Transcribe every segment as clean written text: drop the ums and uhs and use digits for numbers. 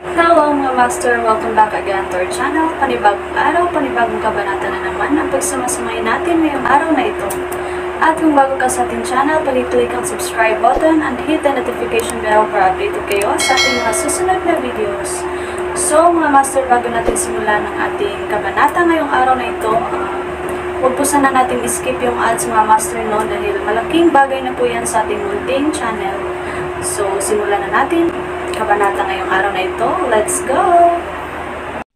Hello mga master! Welcome back again to our channel. Panibagong araw, panibagong kabanata na naman ang pagsamasamayin natin ngayong araw na ito. At kung bago ka sa ating channel, pag-click ang subscribe button and hit the notification bell para updated kayo sa ating mga susunod na videos. So mga master, bago natin simulan ang ating kabanata ngayong araw na ito, huwag po sana natin skip yung ads mga master no, dahil malaking bagay na po yan sa ating munting channel. So simulan na natin kabanata ngayong araw na ito. Let's go!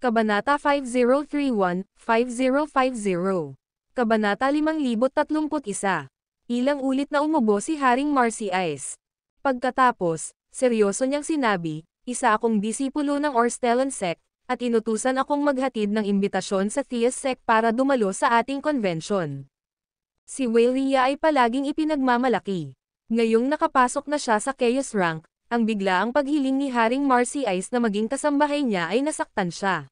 Kabanata 5031-5050 Kabanata 5031. Ilang ulit na umubo si Haring Marcy Ice. Pagkatapos, seryoso niyang sinabi, isa akong disipulo ng Orstellan sect, at inutusan akong maghatid ng imbitasyon sa Theus sect para dumalo sa ating convention. Si Waylea ay palaging ipinagmamalaki. Ngayong nakapasok na siya sa Chaos rank, ang biglaang paghiling ni Haring Marcy Ice na maging kasambahay niya ay nasaktan siya.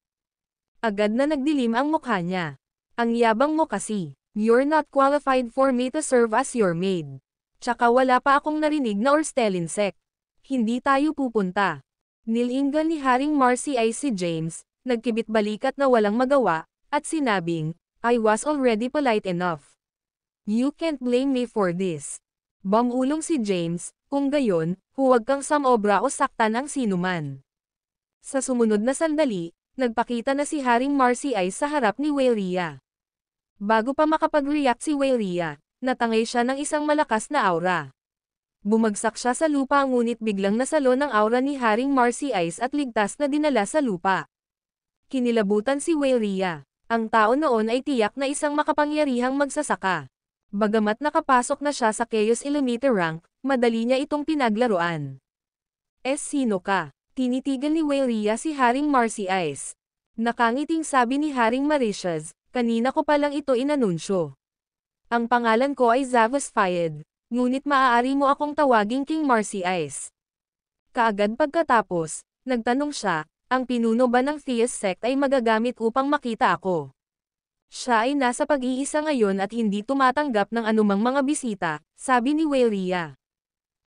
Agad na nagdilim ang mukha niya. Ang yabang mo kasi, you're not qualified for me to serve as your maid. Tsaka wala pa akong narinig na Orstellan sect. Hindi tayo pupunta. Nilinggan ni Haring Marcy Ice si James, nagkibit balikat na walang magawa, at sinabing, I was already polite enough. You can't blame me for this. Bamulong si James, kung gayon, huwag kang samobra o saktan ang sinuman. Sa sumunod na sandali, nagpakita na si Haring Marcy Ice sa harap ni Waylea. Bago pa makapag-react si Waylea, natangay siya ng isang malakas na aura. Bumagsak siya sa lupa ngunit biglang nasalo ng aura ni Haring Marcy Ice at ligtas na dinala sa lupa. Kinilabutan si Waylea. Ang tao noon ay tiyak na isang makapangyarihang magsasaka. Bagamat nakapasok na siya sa Chaos Illuminator rank, madali niya itong pinaglaruan. Sino ka? Tinitigan ni Waylea si Haring Marcy Ice. Nakangiting sabi ni Haring Mauritius, kanina ko pa lang ito inanunsyo. Ang pangalan ko ay Zavos Fayed, ngunit maaari mo akong tawaging King Marcy Ice. Kaagad pagkatapos, nagtanong siya, ang pinuno ba ng Theus sect ay magagamit upang makita ako? Siya ay nasa pag-iisa ngayon at hindi tumatanggap ng anumang mga bisita, sabi ni Waylea.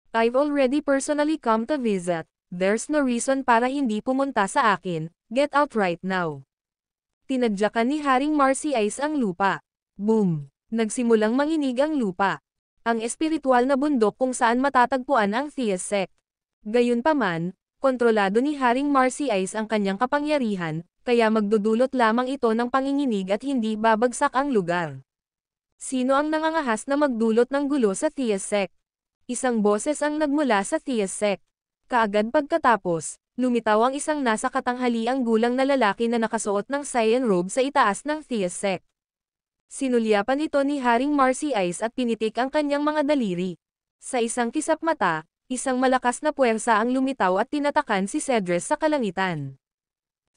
I've already personally come to visit, there's no reason para hindi pumunta sa akin, get out right now. Tinadyakan ni Haring Marcy Ice ang lupa. Boom! Nagsimulang manginig ang lupa. Ang espiritual na bundok kung saan matatagpuan ang Theus sect. Gayunpaman, kontrolado ni Haring Marcy Ice ang kanyang kapangyarihan, kaya magdudulot lamang ito ng panginginig at hindi babagsak ang lugar. Sino ang nangangahas na magdulot ng gulo sa Theus sect? Isang boses ang nagmula sa Theus sect. Kaagad pagkatapos, lumitaw ang isang nasa katanghaliang gulang na lalaki na nakasuot ng cyan robe sa itaas ng Theus sect. Sinulyapan ito ni Haring Marcy Ice at pinitik ang kanyang mga daliri. Sa isang kisap mata, isang malakas na puwersa ang lumitaw at tinatakan si Cedrus sa kalangitan.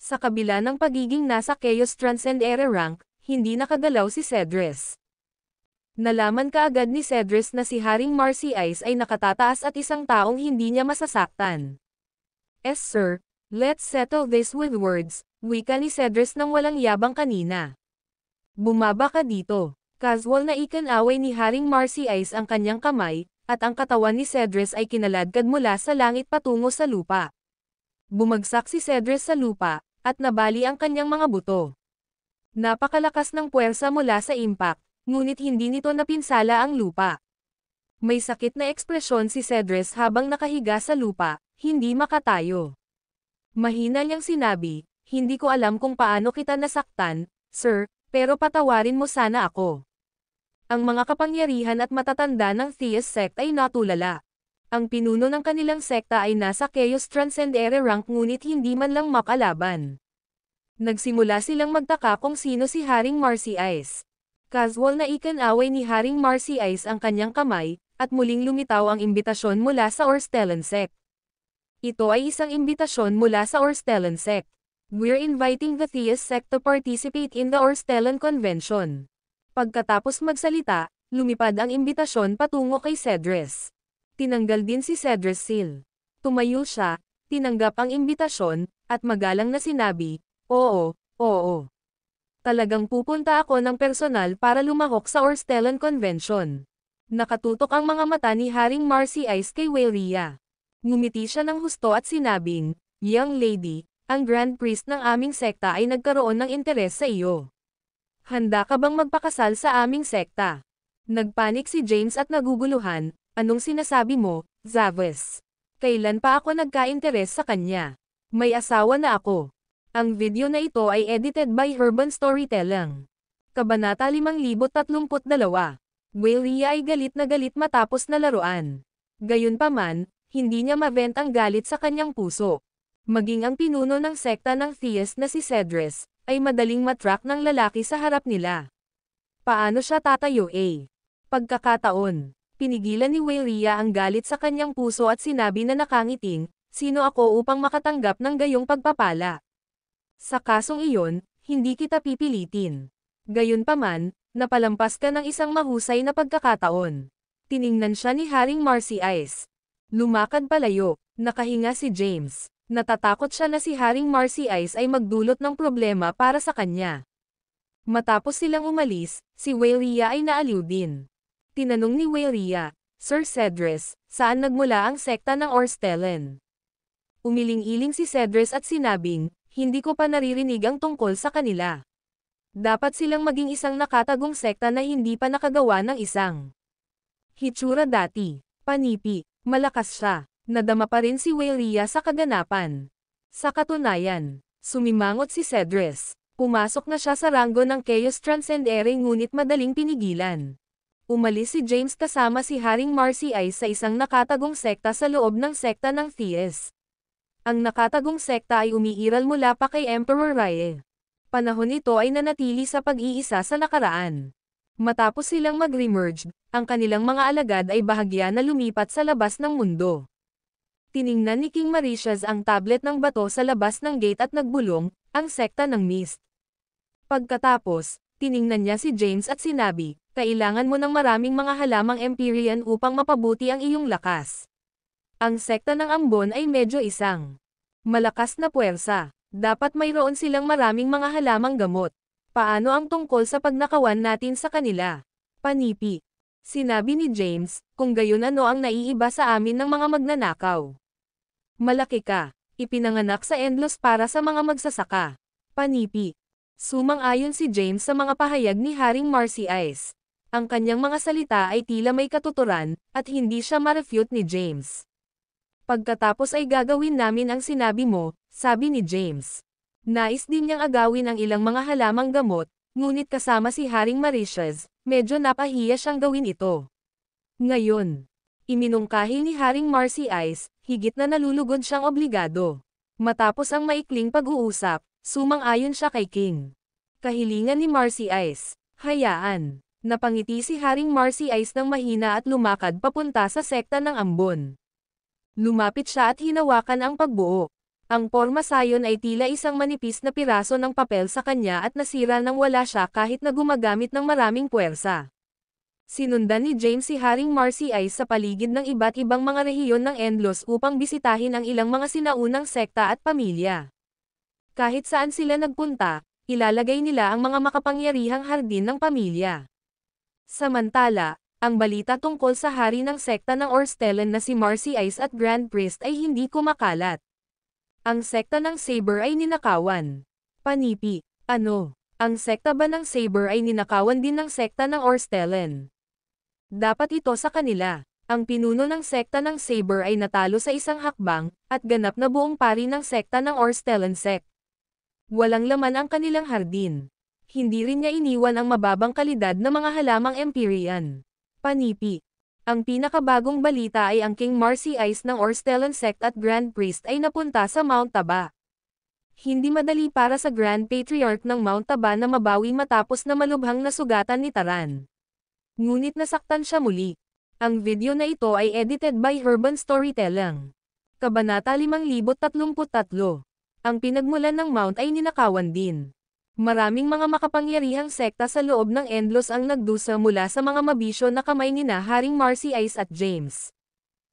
Sa kabila ng pagiging nasa Chaos Transcendere rank, hindi nakagalaw si Cedrus. Nalaman kaagad ni Cedrus na si Haring Marcy Ice ay nakatataas at isang taong hindi niya masasaktan. Sir, let's settle this with words, wika ni Cedrus nang walang yabang kanina. Bumaba ka dito. Casual na ikan-away ni Haring Marcy Ice ang kanyang kamay, at ang katawan ni Cedrus ay kinaladkad mula sa langit patungo sa lupa. Bumagsak si Cedrus sa lupa, at nabali ang kanyang mga buto. Napakalakas ng puwersa mula sa impact, ngunit hindi nito napinsala ang lupa. May sakit na ekspresyon si Cedrus habang nakahiga sa lupa, hindi makatayo. Mahina niyang sinabi, hindi ko alam kung paano kita nasaktan, sir, pero patawarin mo sana ako. Ang mga kapangyarihan at matatanda ng Theus sect ay natulala. Ang pinuno ng kanilang sekta ay nasa Chaos Transcendere rank ngunit hindi man lang makalaban. Nagsimula silang magtaka kung sino si Haring Marcy Ice. Casual na ikan-away ni Haring Marcy Ice ang kanyang kamay, at muling lumitaw ang imbitasyon mula sa Orstellan sect. Ito ay isang imbitasyon mula sa Orstellan sect. We're inviting the Theus sect to participate in the Orstellan Convention. Pagkatapos magsalita, lumipad ang imbitasyon patungo kay Cedrus. Tinanggal din si Cedrus seal. Tumayo siya, tinanggap ang imbitasyon, at magalang na sinabi, oo, oo. Talagang pupunta ako ng personal para lumahok sa Orstellan Convention. Nakatutok ang mga mata ni Haring Marcy Ice kay Weylia. Ngumiti siya ng husto at sinabing, "Young lady, ang Grand Priest ng aming sekta ay nagkaroon ng interes sa iyo. Handa ka bang magpakasal sa aming sekta?" Nagpanik si James at naguguluhan, "Anong sinasabi mo, Zavis? Kailan pa ako nagka-interes sa kanya? May asawa na ako." Ang video na ito ay edited by Urban Storytelling. Kabanata 5032. Weylia ay galit na galit matapos na laruan. Gayunpaman, hindi niya ma-vent ang galit sa kanyang puso. Maging ang pinuno ng sekta ng Theist na si Cedres, ay madaling matrack ng lalaki sa harap nila. Paano siya tatayo Pagkakataon, pinigilan ni Weylia ang galit sa kanyang puso at sinabi na nakangiting, "Sino ako upang makatanggap ng gayong pagpapala? Sa kasong iyon, hindi kita pipilitin." Gayunpaman, napalampas ka ng isang mahusay na pagkakataon. Tiningnan siya ni Haring Marcy Ice. Lumakad palayo, nakahinga si James. Natatakot siya na si Haring Marcy Ice ay magdulot ng problema para sa kanya. Matapos silang umalis, si Weylia ay naaliw din. Tinanong ni Weylia, "Sir Cedres, saan nagmula ang sekta ng Orstellen?" Umiling-iling si Cedres at sinabing, "Hindi ko pa naririnig ang tungkol sa kanila. Dapat silang maging isang nakatagong sekta na hindi pa nakagawa ng isang hitsura dati." Panipi, malakas siya. Nadama pa rin si Weylia sa kaganapan. Sa katunayan, sumimangot si Cedres. Pumasok na siya sa ranggo ng Chaos Transcendere ngunit madaling pinigilan. Umalis si James kasama si Haring Marcy Ice sa isang nakatagong sekta sa loob ng sekta ng Theist. Ang nakatagong sekta ay umiiral mula pa kay Emperor Rye. Panahon ito ay nanatili sa pag-iisa sa nakaraan. Matapos silang mag-remerge, ang kanilang mga alagad ay bahagya na lumipat sa labas ng mundo. Tiningnan ni King Mauritius ang tablet ng bato sa labas ng gate at nagbulong, "Ang sekta ng Mist." Pagkatapos, tiningnan niya si James at sinabi, "Kailangan mo ng maraming mga halamang Empyrean upang mapabuti ang iyong lakas. Ang sekta ng Ambon ay medyo isang malakas na puwersa. Dapat mayroon silang maraming mga halamang gamot. Paano ang tungkol sa pagnakawan natin sa kanila?" Panipi. Sinabi ni James, "Kung gayon ano ang naiiba sa amin ng mga magnanakaw? Malaki ka. Ipinanganak sa Endlos para sa mga magsasaka." Panipi. Sumang-ayon si James sa mga pahayag ni Haring Marcy Ice. Ang kanyang mga salita ay tila may katuturan, at hindi siya ma-refute ni James. "Pagkatapos ay gagawin namin ang sinabi mo," sabi ni James. Nais din niyang agawin ang ilang mga halamang gamot, ngunit kasama si Haring Mauritius, medyo napahiya siyang gawin ito. Ngayon, iminungkahi ni Haring Marcy Ice, higit na nalulugod siyang obligado. Matapos ang maikling pag-uusap, sumang-ayon siya kay King. Kahilingan ni Marcy Ice, "Hayaan." Napangiti si Haring Marcy Ice ng mahina at lumakad papunta sa sekta ng Ambon. Lumapit siya at hinawakan ang pagbuo. Ang porma sayon ay tila isang manipis na piraso ng papel sa kanya at nasira nang wala siya kahit na gumagamit ng maraming puwersa. Sinundan ni James si Haring Marcy Ice sa paligid ng iba't ibang mga rehiyon ng Endlos upang bisitahin ang ilang mga sinaunang sekta at pamilya. Kahit saan sila nagpunta, ilalagay nila ang mga makapangyarihang hardin ng pamilya. Samantala, ang balita tungkol sa hari ng sekta ng Orstellen na si Marcy Ice at Grand Priest ay hindi kumakalat. Ang sekta ng Saber ay ninakawan. Panipi. Ano? Ang sekta ba ng Saber ay ninakawan din ng sekta ng Orstellen? Dapat ito sa kanila. Ang pinuno ng sekta ng Saber ay natalo sa isang hakbang, at ganap na buong pari ng sekta ng Orstellen sect. Walang laman ang kanilang hardin. Hindi rin niya iniwan ang mababang kalidad na mga halamang Empyrean. Panipi. Ang pinakabagong balita ay ang King Marcy Ice ng Orstellen sect at Grand Priest ay napunta sa Mount Taba. Hindi madali para sa Grand Patriarch ng Mount Taba na mabawi matapos na malubhang nasugatan ni Taran. Ngunit nasaktan siya muli. Ang video na ito ay edited by Urban Storytelling. Kabanata 5033. Ang pinagmulan ng Mount ay ninakawan din. Maraming mga makapangyarihang sekta sa loob ng Endlos ang nagdusa mula sa mga mabisyo na kamay nina Haring Marcy Ice at James.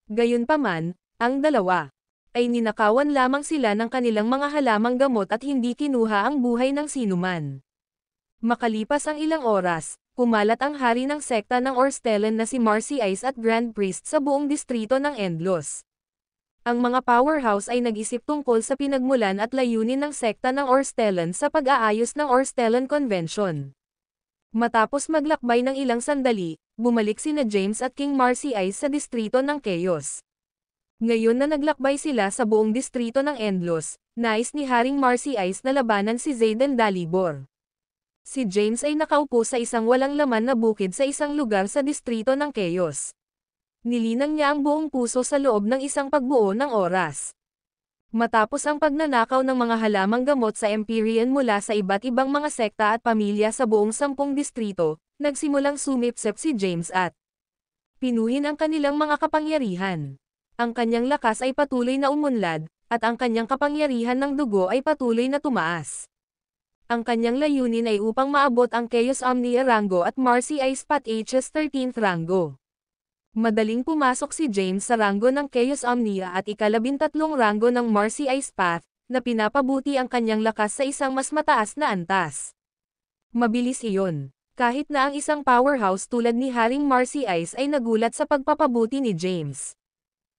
Gayunpaman, ang dalawa ay ninakawan lamang sila ng kanilang mga halamang gamot at hindi kinuha ang buhay ng sinuman. Makalipas ang ilang oras, kumalat ang hari ng sekta ng Orstellan na si Marcy Ice at Grand Priest sa buong distrito ng Endlos. Ang mga powerhouse ay nag-isip tungkol sa pinagmulan at layunin ng sekta ng Orstellan sa pag-aayos ng Orstellan Convention. Matapos maglakbay ng ilang sandali, bumalik sina James at King Marcy Ice sa distrito ng Chaos. Ngayon na naglakbay sila sa buong distrito ng Endlos, nais ni Haring Marcy Ice na labanan si Xaden Dalibor. Si James ay nakaupo sa isang walang laman na bukid sa isang lugar sa distrito ng Chaos. Nilinang niya ang buong puso sa loob ng isang pagbuo ng oras. Matapos ang pagnanakaw ng mga halamang gamot sa Empyrean mula sa iba't ibang mga sekta at pamilya sa buong 10 distrito, nagsimulang sumipsep si James at pinuhin ang kanilang mga kapangyarihan. Ang kanyang lakas ay patuloy na umunlad, at ang kanyang kapangyarihan ng dugo ay patuloy na tumaas. Ang kanyang layunin ay upang maabot ang Chaos Omnia rango at Marcy Ice Path H's 13th rango. Madaling pumasok si James sa rango ng Chaos Omnia at ika-13 rango ng Marcy Ice Path, na pinapabuti ang kanyang lakas sa isang mas mataas na antas. Mabilis iyon. Kahit na ang isang powerhouse tulad ni Haring Marcy Ice ay nagulat sa pagpapabuti ni James.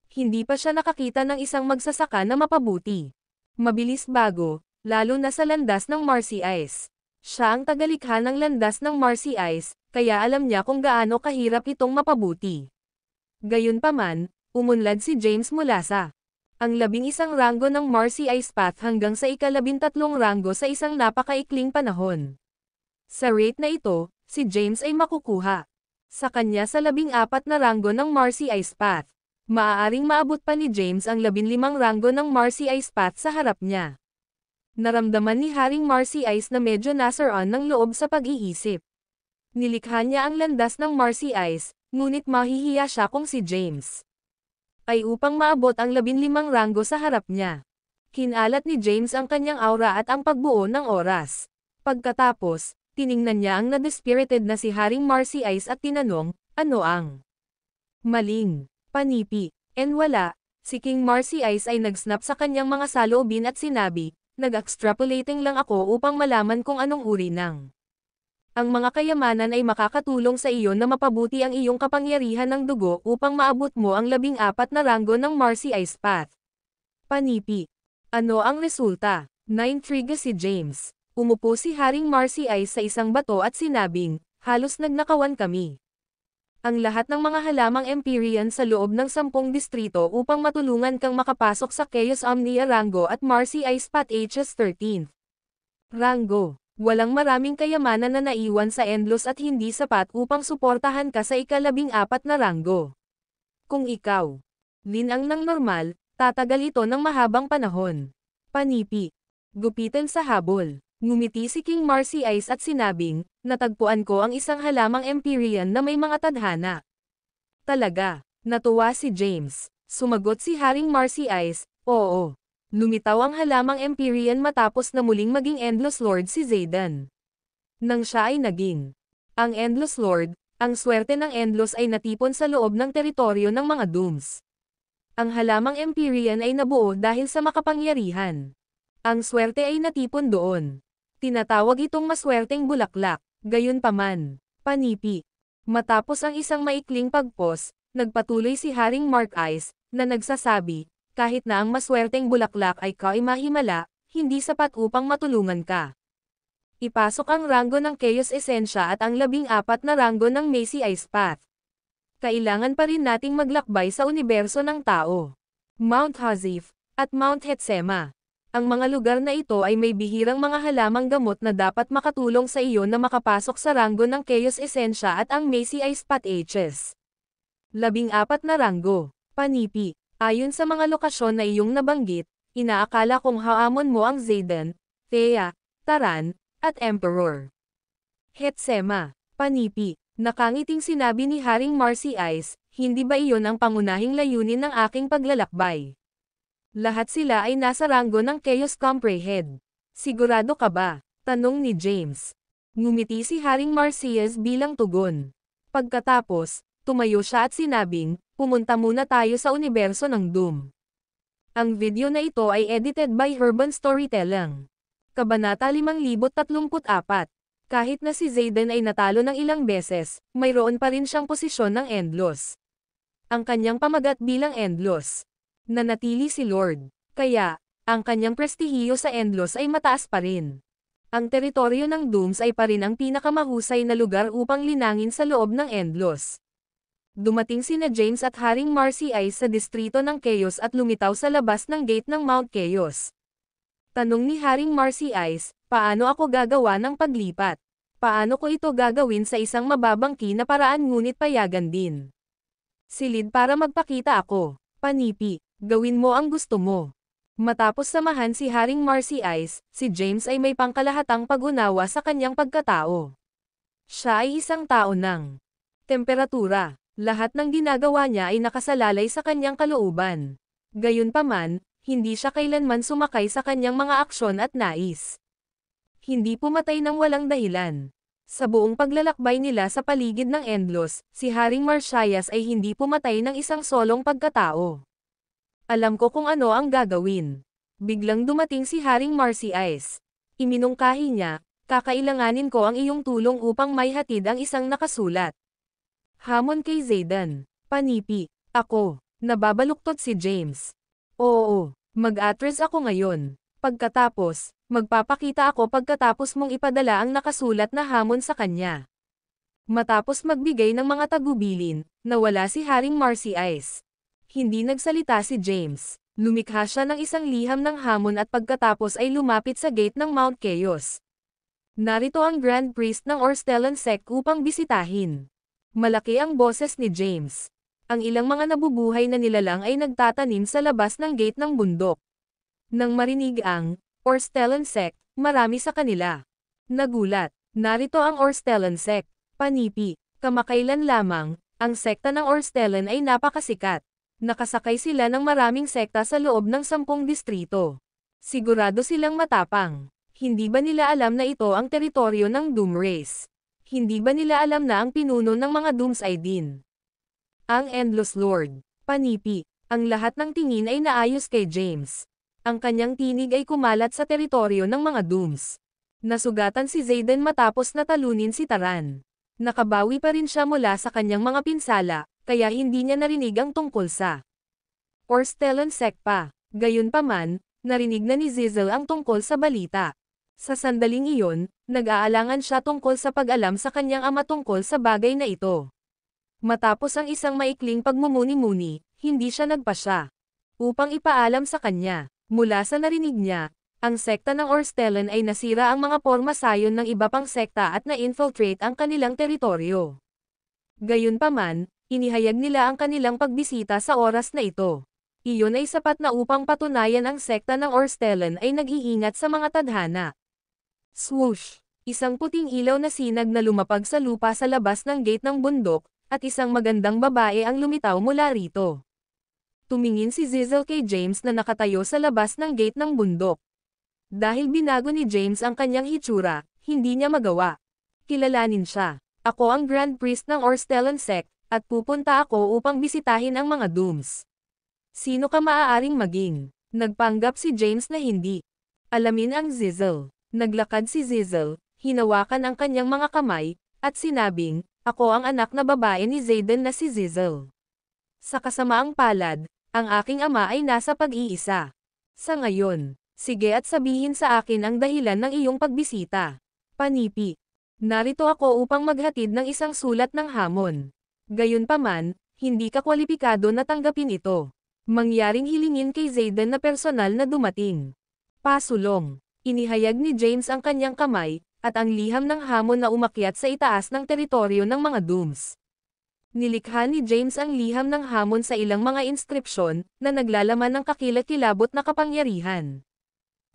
Hindi pa siya nakakita ng isang magsasaka na mapabuti. Mabilis bago, lalo na sa landas ng Marcy Ice. Siya ang tagalikha ng landas ng Marcy Ice, kaya alam niya kung gaano kahirap itong mapabuti. Gayunpaman, umunlad si James mula sa ang 11 rango ng Marcy Ice Path hanggang sa ika-13 rango sa isang napakaikling panahon. Sa rate na ito, si James ay makukuha sa kanya sa 14 na rango ng Marcy Ice Path. Maaaring maabot pa ni James ang 15 rango ng Marcy Ice Path sa harap niya. Naramdaman ni Haring Marcy Ice na medyo nasaran ng loob sa pag-iisip. Nilikha niya ang landas ng Marcy Ice, ngunit mahihiya siya kung si James ay upang maabot ang 15 rango sa harap niya. Kinalat ni James ang kanyang aura at ang pagbuo ng oras. Pagkatapos, tiningnan niya ang na-dispirited na si Haring Marcy Ice at tinanong, ano ang maling panipi? Wala, si King Marcy Ice ay nag-snap sa kanyang mga saloobin at sinabi, nag-extrapolating lang ako upang malaman kung anong uri ng ang mga kayamanan ay makakatulong sa iyo na mapabuti ang iyong kapangyarihan ng dugo upang maabot mo ang 14 na rango ng Marcy Ice Path. Panipi. Ano ang resulta? Naintriga si James. Umupo si Haring Marcy Ice sa isang bato at sinabing, halos nagnakawan kami. Ang lahat ng mga halamang Empyrean sa loob ng 10 distrito upang matulungan kang makapasok sa Chaos Omnia rango at Marcy Ice Path H's 13th rango. Walang maraming kayamanan na naiwan sa Endlos at hindi sapat upang suportahan ka sa ika-14 na rango. Kung ikaw linang ng normal, tatagal ito ng mahabang panahon. Panipi. Gupitan sa habol. Ngumiti si King Marcy Ice at sinabing, natagpuan ko ang isang halamang Empyrean na may mga tadhana. Talaga, natuwa si James. Sumagot si Haring Marcy Ice, oo. Lumitaw ang halamang Empyrean matapos na muling maging Endless Lord si Xaden. Nang siya ay naging ang Endless Lord, ang swerte ng Endlos ay natipon sa loob ng teritoryo ng mga Dooms. Ang halamang Empyrean ay nabuo dahil sa makapangyarihan. Ang swerte ay natipon doon. Tinatawag itong maswerteng bulaklak, gayunpaman. Panipi. Matapos ang isang maikling pagpos, nagpatuloy si Haring Mark Ice, na nagsasabi, kahit na ang maswerteng bulaklak ay kaimahimala, hindi sapat upang matulungan ka. Ipasok ang rango ng Chaos Esensya at ang 14 na rango ng Marcy Ice Path. Kailangan pa rin nating maglakbay sa universo ng tao. Mount Hazif, at Mount Hetsema. Ang mga lugar na ito ay may bihirang mga halamang gamot na dapat makatulong sa iyo na makapasok sa rango ng Chaos Esensya at ang Marcy Ice Path H's 14 na rango. Panipi. Ayon sa mga lokasyon na iyong nabanggit, inaakala kong haamon mo ang Xaden, Thea, Taran, at Emperor. Hetsema. Panipi. Nakangiting sinabi ni Haring Marcy Ice, hindi ba iyon ang pangunahing layunin ng aking paglalakbay? Lahat sila ay nasa rango ng Chaos Comprehened. Sigurado ka ba? Tanong ni James. Ngumiti si Haring Marcy Ice bilang tugon. Pagkatapos, tumayo siya at sinabing, pumunta muna tayo sa universo ng Doom. Ang video na ito ay edited by Urban Storytelling. Kabanata 5034. Kahit na si Zayden ay natalo ng ilang beses, mayroon pa rin siyang posisyon ng Endless. Ang kanyang pamagat bilang Endless. Nanatili si Lord. Kaya, ang kanyang prestihiyo sa Endless ay mataas pa rin. Ang teritoryo ng Dooms ay pa rin ang pinakamahusay na lugar upang linangin sa loob ng Endless. Dumating sina James at Haring Marcy Ice sa distrito ng Chaos at lumitaw sa labas ng gate ng Mount Chaos. Tanong ni Haring Marcy Ice, paano ako gagawa ng paglipat? Paano ko ito gagawin sa isang mababangki na paraan ngunit payagan din? Silid para magpakita ako. Panipi, gawin mo ang gusto mo. Matapos samahan si Haring Marcy Ice, si James ay may pangkalahatang pag-unawa sa kanyang pagkatao. Siya ay isang tao ng temperatura. Lahat ng ginagawa niya ay nakasalalay sa kanyang kalooban. Gayunpaman, hindi siya kailanman sumakay sa kanyang mga aksyon at nais. Hindi pumatay ng walang dahilan. Sa buong paglalakbay nila sa paligid ng Endless, si Haring Marcias ay hindi pumatay ng isang solong pagkatao. Alam ko kung ano ang gagawin. Biglang dumating si Haring Marcy Ice. Iminungkahi niya, kakailanganin ko ang iyong tulong upang maihatid ang isang nakasulat. Hamon kay Zayden. Panipi. Ako. Nababaluktot si James. Oo, mag-address ako ngayon. Pagkatapos, magpapakita ako pagkatapos mong ipadala ang nakasulat na hamon sa kanya. Matapos magbigay ng mga tagubilin, nawala si Haring Marcy Ice. Hindi nagsalita si James. Lumikha siya ng isang liham ng hamon at pagkatapos ay lumapit sa gate ng Mount Chaos. Narito ang Grand Priest ng Orstellan Sect upang bisitahin. Malaki ang boses ni James. Ang ilang mga nabubuhay na nilalang ay nagtatanim sa labas ng gate ng bundok. Nang marinig ang Orstellan Sect, marami sa kanila nagulat. Narito ang Orstellan Sect. Panipi, kamakailan lamang, ang sekta ng Orstellan ay napakasikat. Nakasakay sila ng maraming sekta sa loob ng 10 distrito. Sigurado silang matapang. Hindi ba nila alam na ito ang teritoryo ng Doom Race? Hindi ba nila alam na ang pinuno ng mga Dooms ay Din? Ang Endless Lord. Panipi, ang lahat ng tingin ay naayos kay James. Ang kanyang tinig ay kumalat sa teritoryo ng mga Dooms. Nasugatan si Zayden matapos na talunin si Taran. Nakabawi pa rin siya mula sa kanyang mga pinsala, kaya hindi niya narinig ang tungkol sa Orstellan Sect pa. Gayunpaman, narinig na ni Zizel ang tungkol sa balita. Sa sandaling iyon, nag-aalangan siya tungkol sa pag-alam sa kanyang ama tungkol sa bagay na ito. Matapos ang isang maikling pagmumuni-muni, hindi siya nagpasya upang ipaalam sa kanya. Mula sa narinig niya, ang sekta ng Orstellan ay nasira ang mga porma sayon ng iba pang sekta at na-infiltrate ang kanilang teritoryo. Gayunpaman, inihayag nila ang kanilang pagbisita sa oras na ito. Iyon ay sapat na upang patunayan ang sekta ng Orstellan ay nag-iingat sa mga tadhana. Swoosh! Isang puting ilaw na sinag na lumapag sa lupa sa labas ng gate ng bundok, at isang magandang babae ang lumitaw mula rito. Tumingin si Zizel kay James na nakatayo sa labas ng gate ng bundok. Dahil binago ni James ang kanyang hitsura, hindi niya magawa. Kilalanin siya. Ako ang Grand Priest ng Orstellan Sect, at pupunta ako upang bisitahin ang mga Dooms. Sino ka maaaring maging? Nagpanggap si James na hindi. Alamin ang Zizel. Naglakad si Zizel, hinawakan ang kanyang mga kamay, at sinabing, ako ang anak na babae ni Zayden na si Zizel. Sa kasamaang palad, ang aking ama ay nasa pag-iisa. Sa ngayon, sige at sabihin sa akin ang dahilan ng iyong pagbisita. Panipi. Narito ako upang maghatid ng isang sulat ng hamon. Gayunpaman, hindi ka kwalipikado na tanggapin ito. Mangyaring hilingin kay Zayden na personal na dumating. Pasulong. Inihayag ni James ang kanyang kamay, at ang liham ng hamon na umakyat sa itaas ng teritoryo ng mga Dooms. Nilikha ni James ang liham ng hamon sa ilang mga inskripsyon, na naglalaman ng kakilakilabot na kapangyarihan.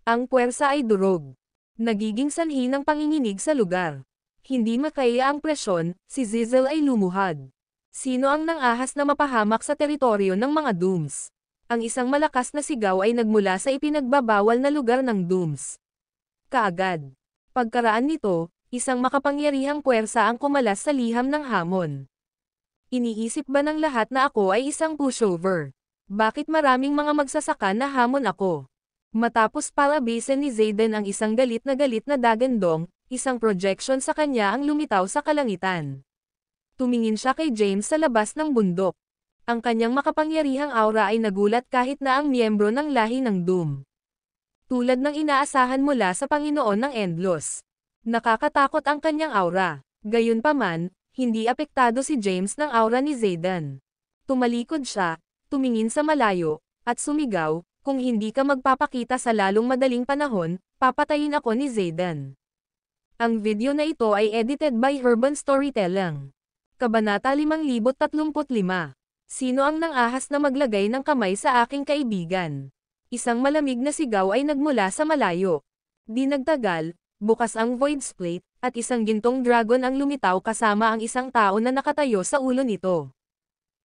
Ang puwersa ay durog. Nagiging sanhi ng panginginig sa lugar. Hindi makaya ang presyon, si Zizel ay lumuhad. Sino ang nangahas na mapahamak sa teritoryo ng mga Dooms? Ang isang malakas na sigaw ay nagmula sa ipinagbabawal na lugar ng Dooms. Kaagad. Pagkaraan nito, isang makapangyarihang puwersa ang kumalas sa liham ng hamon. Iniisip ba ng lahat na ako ay isang pushover? Bakit maraming mga magsasaka na hamon ako? Matapos palabasin ni Zayden ang isang galit na dagandong, Isang projection sa kanya ang lumitaw sa kalangitan. Tumingin siya kay James sa labas ng bundok. Ang kanyang makapangyarihang aura ay nagulat kahit na ang miyembro ng lahi ng Doom. Tulad ng inaasahan mula sa Panginoon ng Endlos. Nakakatakot ang kanyang aura. Gayunpaman, hindi apektado si James ng aura ni Zayden. Tumalikod siya, tumingin sa malayo, at sumigaw, "Kung hindi ka magpapakita sa lalong madaling panahon, papatayin ako ni Zayden." Ang video na ito ay edited by Urban Storytelling. Kabanata 5035. Sino ang nang-ahas na maglagay ng kamay sa aking kaibigan? Isang malamig na sigaw ay nagmula sa malayo. Di nagtagal, bukas ang void split, at isang gintong dragon ang lumitaw kasama ang isang tao na nakatayo sa ulo nito.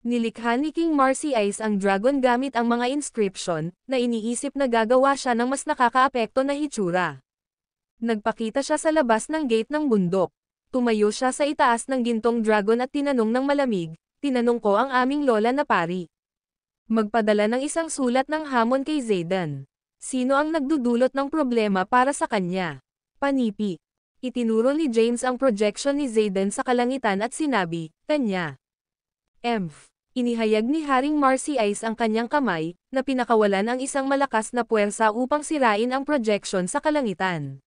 Nilikha ni King Marcy Ice ang dragon gamit ang mga inscription, na iniisip na gagawa siya ng mas nakakaapekto na hitsura. Nagpakita siya sa labas ng gate ng bundok. Tumayo siya sa itaas ng gintong dragon at tinanong ng malamig, "Tinanong ko ang aming lola na pari. Magpadala ng isang sulat ng hamon kay Zayden. Sino ang nagdudulot ng problema para sa kanya?" Panipi. Itinuro ni James ang projection ni Zayden sa kalangitan at sinabi, "Kanya." Inihayag ni Haring Marcy Ice ang kanyang kamay, na pinakawalan ang isang malakas na puwersa upang sirain ang projection sa kalangitan.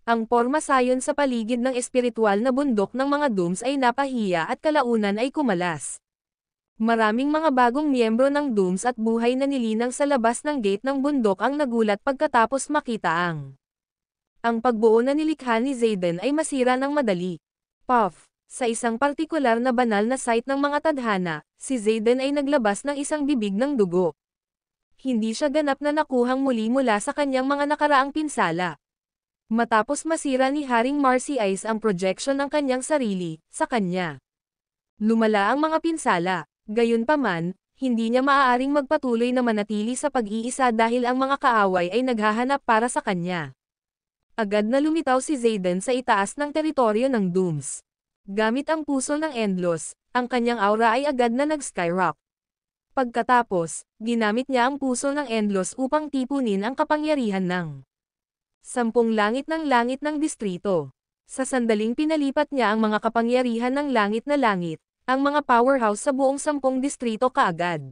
Ang porma sayon sa paligid ng espiritual na bundok ng mga Dooms ay napahiya at kalaunan ay kumalas. Maraming mga bagong miyembro ng Dooms at buhay na nilinang sa labas ng gate ng bundok ang nagulat pagkatapos makita ang pagbuo na nilikha ni Zayden ay masira ng madali. Puff. Sa isang partikular na banal na site ng mga tadhana, si Zayden ay naglabas ng isang bibig ng dugo. Hindi siya ganap na nakuhang muli mula sa kanyang mga nakaraang pinsala. Matapos masira ni Haring Marcy Ice ang projection ng kanyang sarili, sa kanya. Lumala ang mga pinsala, gayunpaman, hindi niya maaaring magpatuloy na manatili sa pag-iisa dahil ang mga kaaway ay naghahanap para sa kanya. Agad na lumitaw si Zayden sa itaas ng teritoryo ng Dooms. Gamit ang puso ng Endlos, ang kanyang aura ay agad na nag-skyrock. Pagkatapos, ginamit niya ang puso ng Endlos upang tipunin ang kapangyarihan ng 10 langit ng distrito. Sa sandaling pinalipat niya ang mga kapangyarihan ng langit na langit, ang mga powerhouse sa buong 10 distrito kaagad.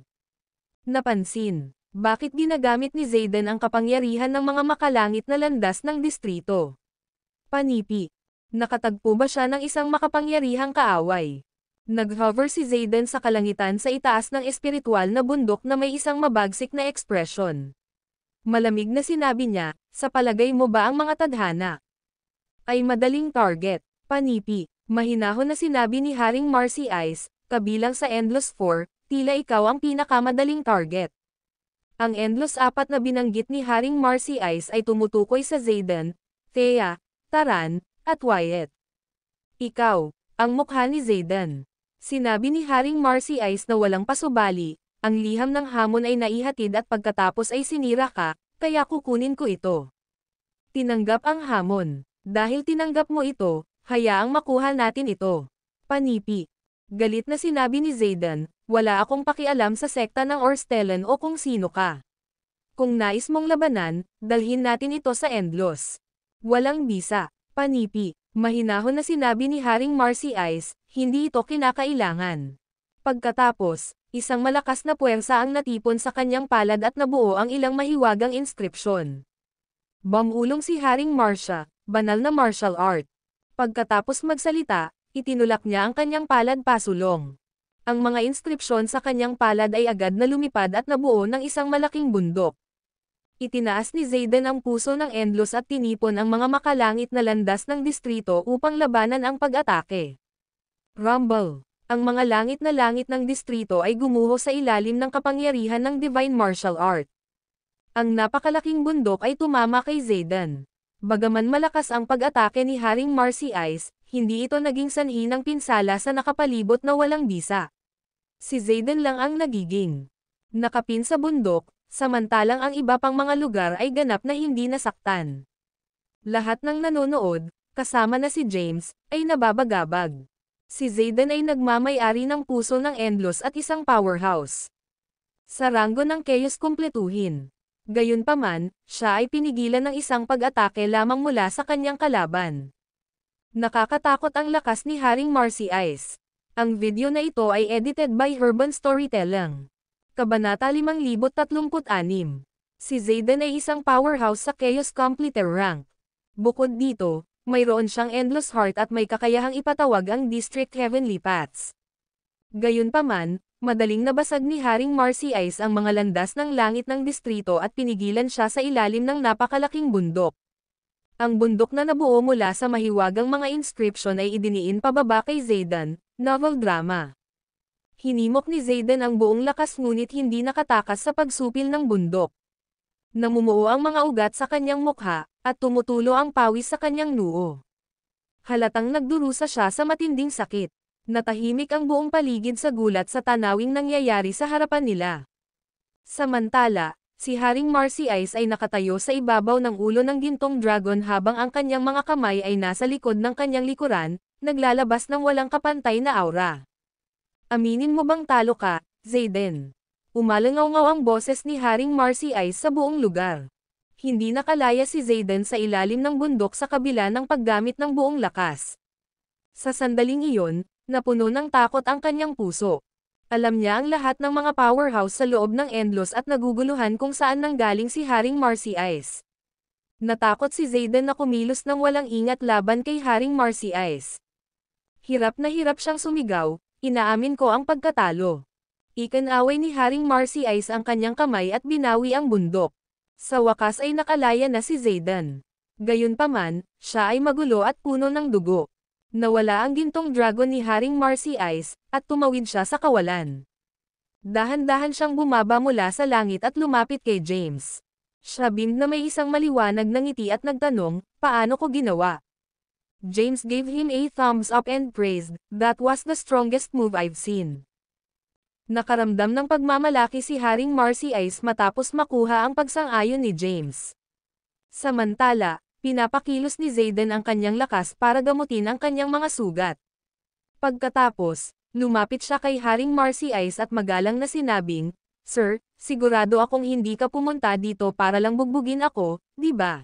Napansin, bakit ginagamit ni Zayden ang kapangyarihan ng mga makalangit na landas ng distrito? Panipi. Nakatagpo ba siya ng isang makapangyarihang kaaway? Nag-hover si Zayden sa kalangitan sa itaas ng espiritual na bundok na may isang mabagsik na ekspresyon. Malamig na sinabi niya, "Sa palagay mo ba ang mga tadhana ay madaling target?" Panipi. Mahinahon na sinabi ni Haring Marcy Ice, "Kabilang sa Endless 4, tila ikaw ang pinakamadaling target." Ang Endless 4 na binanggit ni Haring Marcy Ice ay tumutukoy sa Zayden, Thea, Taran, at Wyatt. "Ikaw, ang mukha ni Zayden." Sinabi ni Haring Marcy Ice na walang pasubali, "Ang liham ng hamon ay naihatid at pagkatapos ay sinira ka, kaya kukunin ko ito." Tinanggap ang hamon. Dahil tinanggap mo ito, hayaang makuha natin ito. Panipi. Galit na sinabi ni Zayden, "Wala akong pakialam sa sekta ng Orstellan o kung sino ka. Kung nais mong labanan, dalhin natin ito sa Endlos. Walang bisa." Panipi. Mahinahon na sinabi ni Haring Marcy Ice, "Hindi ito kinakailangan." Pagkatapos, isang malakas na puwersa ang natipon sa kanyang palad at nabuo ang ilang mahiwagang inskripsyon. Bumulong si Haring Marcia, banal na martial art. Pagkatapos magsalita, itinulak niya ang kanyang palad pasulong. Ang mga inskripsyon sa kanyang palad ay agad na lumipad at nabuo ng isang malaking bundok. Itinaas ni Zayden ang puso ng Endlos at tinipon ang mga makalangit na landas ng distrito upang labanan ang pag-atake. Rumble. Ang mga langit ng distrito ay gumuho sa ilalim ng kapangyarihan ng Divine Martial Art. Ang napakalaking bundok ay tumama kay Zayden. Bagaman malakas ang pag-atake ni Haring Marcy Ice, hindi ito naging sanhi ng pinsala sa nakapalibot na walang bisa. Si Zayden lang ang nagiging nakapin sa bundok, samantalang ang iba pang mga lugar ay ganap na hindi nasaktan. Lahat ng nanonood, kasama na si James, ay nababagabag. Si Zayden ay nagmamay-ari ng puso ng Endlos at isang powerhouse. Sa ranggo ng Chaos kumpletuhin. Gayunpaman, siya ay pinigilan ng isang pag-atake lamang mula sa kanyang kalaban. Nakakatakot ang lakas ni Haring Marcy Ice. Ang video na ito ay edited by Urban Storytelling. Kabanata 5036. Si Zayden ay isang powerhouse sa Chaos Completer rank. Bukod dito, mayroon siyang Endless Heart at may kakayahang ipatawag ang District Heavenly Paths. Gayunpaman, madaling nabasag ni Haring Marcy Ice ang mga landas ng langit ng distrito at pinigilan siya sa ilalim ng napakalaking bundok. Ang bundok na nabuo mula sa mahiwagang mga inscription ay idiniin pababa kay Zayden, novel drama. Hinimok ni Zayden ang buong lakas ngunit hindi nakatakas sa pagsupil ng bundok. Namumuo ang mga ugat sa kanyang mukha, at tumutulo ang pawis sa kanyang noo. Halatang nagdurusa siya sa matinding sakit. Natahimik ang buong paligid sa gulat sa tanawing nangyayari sa harapan nila. Samantala, si Haring Marcy Ice ay nakatayo sa ibabaw ng ulo ng gintong dragon habang ang kanyang mga kamay ay nasa likod ng kanyang likuran, naglalabas ng walang kapantay na aura. Aminin mo bang talo ka, Zayden? Umalangaw-ngaw ang boses ni Haring Marcy Ice sa buong lugar. Hindi nakalaya si Zayden sa ilalim ng bundok sa kabila ng paggamit ng buong lakas. Sa sandaling iyon, napuno ng takot ang kanyang puso. Alam niya ang lahat ng mga powerhouse sa loob ng Endless at naguguluhan kung saan nanggaling si Haring Marcy Ice. Natakot si Zayden na kumilos ng walang ingat laban kay Haring Marcy Ice. Hirap na hirap siyang sumigaw, inaamin ko ang pagkatalo. Ikinaway ni Haring Marcy Ice ang kanyang kamay at binawi ang bundok. Sa wakas ay nakalaya na si Zayden. Gayunpaman, siya ay magulo at puno ng dugo. Nawala ang gintong dragon ni Haring Marcy Ice, at tumawid siya sa kawalan. Dahan-dahan siyang bumaba mula sa langit at lumapit kay James. Siya beamed na may isang maliwanag na ngiti at nagtanong, paano ko ginawa? James gave him a thumbs up and praised, that was the strongest move I've seen. Nakaramdam ng pagmamalaki si Haring Marcy Ice matapos makuha ang pagsang-ayon ni James. Samantala, pinapakilos ni Zayden ang kanyang lakas para gamutin ang kanyang mga sugat. Pagkatapos, lumapit siya kay Haring Marcy Ice at magalang na sinabing, Sir, sigurado akong hindi ka pumunta dito para lang bugbugin ako, di ba?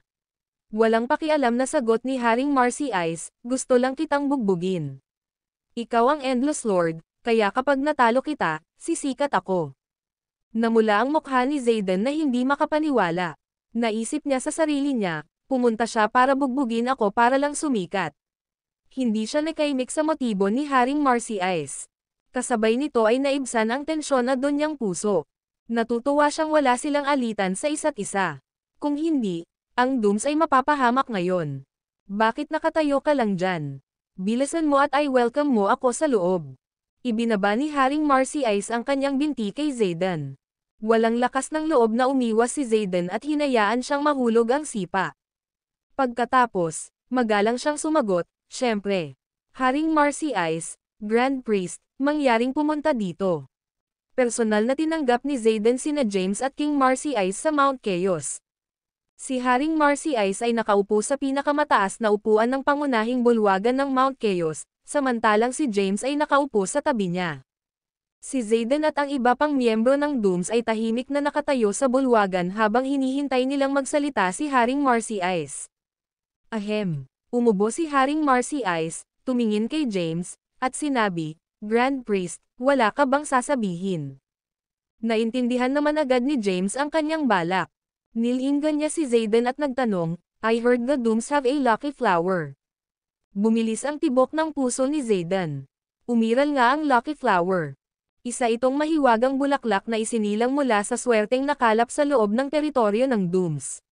Walang pakialam na sagot ni Haring Marcy Ice, gusto lang kitang bugbugin. Ikaw ang Endless Lord, kaya kapag natalo kita, sisikat ako. Namula ang mukha ni Zayden na hindi makapaniwala. Naisip niya sa sarili niya, pumunta siya para bugbugin ako para lang sumikat. Hindi siya nakaimik sa motibo ni Haring Marcy Ice. Kasabay nito ay naibsan ang tensyon na doon niyang puso. Natutuwa siyang wala silang alitan sa isa't isa. Kung hindi, ang Dooms ay mapapahamak ngayon. Bakit nakatayo ka lang dyan? Bilisan mo at I welcome mo ako sa loob. Ibinaba ni Haring Marcy Ice ang kanyang binti kay Zayden. Walang lakas ng loob na umiwas si Zayden at hinayaan siyang mahulog ang sipa. Pagkatapos, magalang siyang sumagot, syempre. Haring Marcy Ice, Grand Priest, mangyaring pumunta dito. Personal na tinanggap ni Zayden sina James at King Marcy Ice sa Mount Chaos. Si Haring Marcy Ice ay nakaupo sa pinakamataas na upuan ng pangunahing bulwagan ng Mount Chaos, samantalang si James ay nakaupo sa tabi niya. Si Zayden at ang iba pang miyembro ng Dooms ay tahimik na nakatayo sa bulwagan habang hinihintay nilang magsalita si Haring Marcy Ice. Ahem. Umubo si Haring Marcy Ice, tumingin kay James, at sinabi, Grand Priest, wala ka bang sasabihin? Naintindihan naman agad ni James ang kanyang balak. Nilinggan niya si Zayden at nagtanong, I heard the Dooms have a lucky flower. Bumilis ang tibok ng puso ni Zayden. Umiral nga ang lucky flower. Isa itong mahiwagang bulaklak na isinilang mula sa swerteng nakalap sa loob ng teritoryo ng Dooms.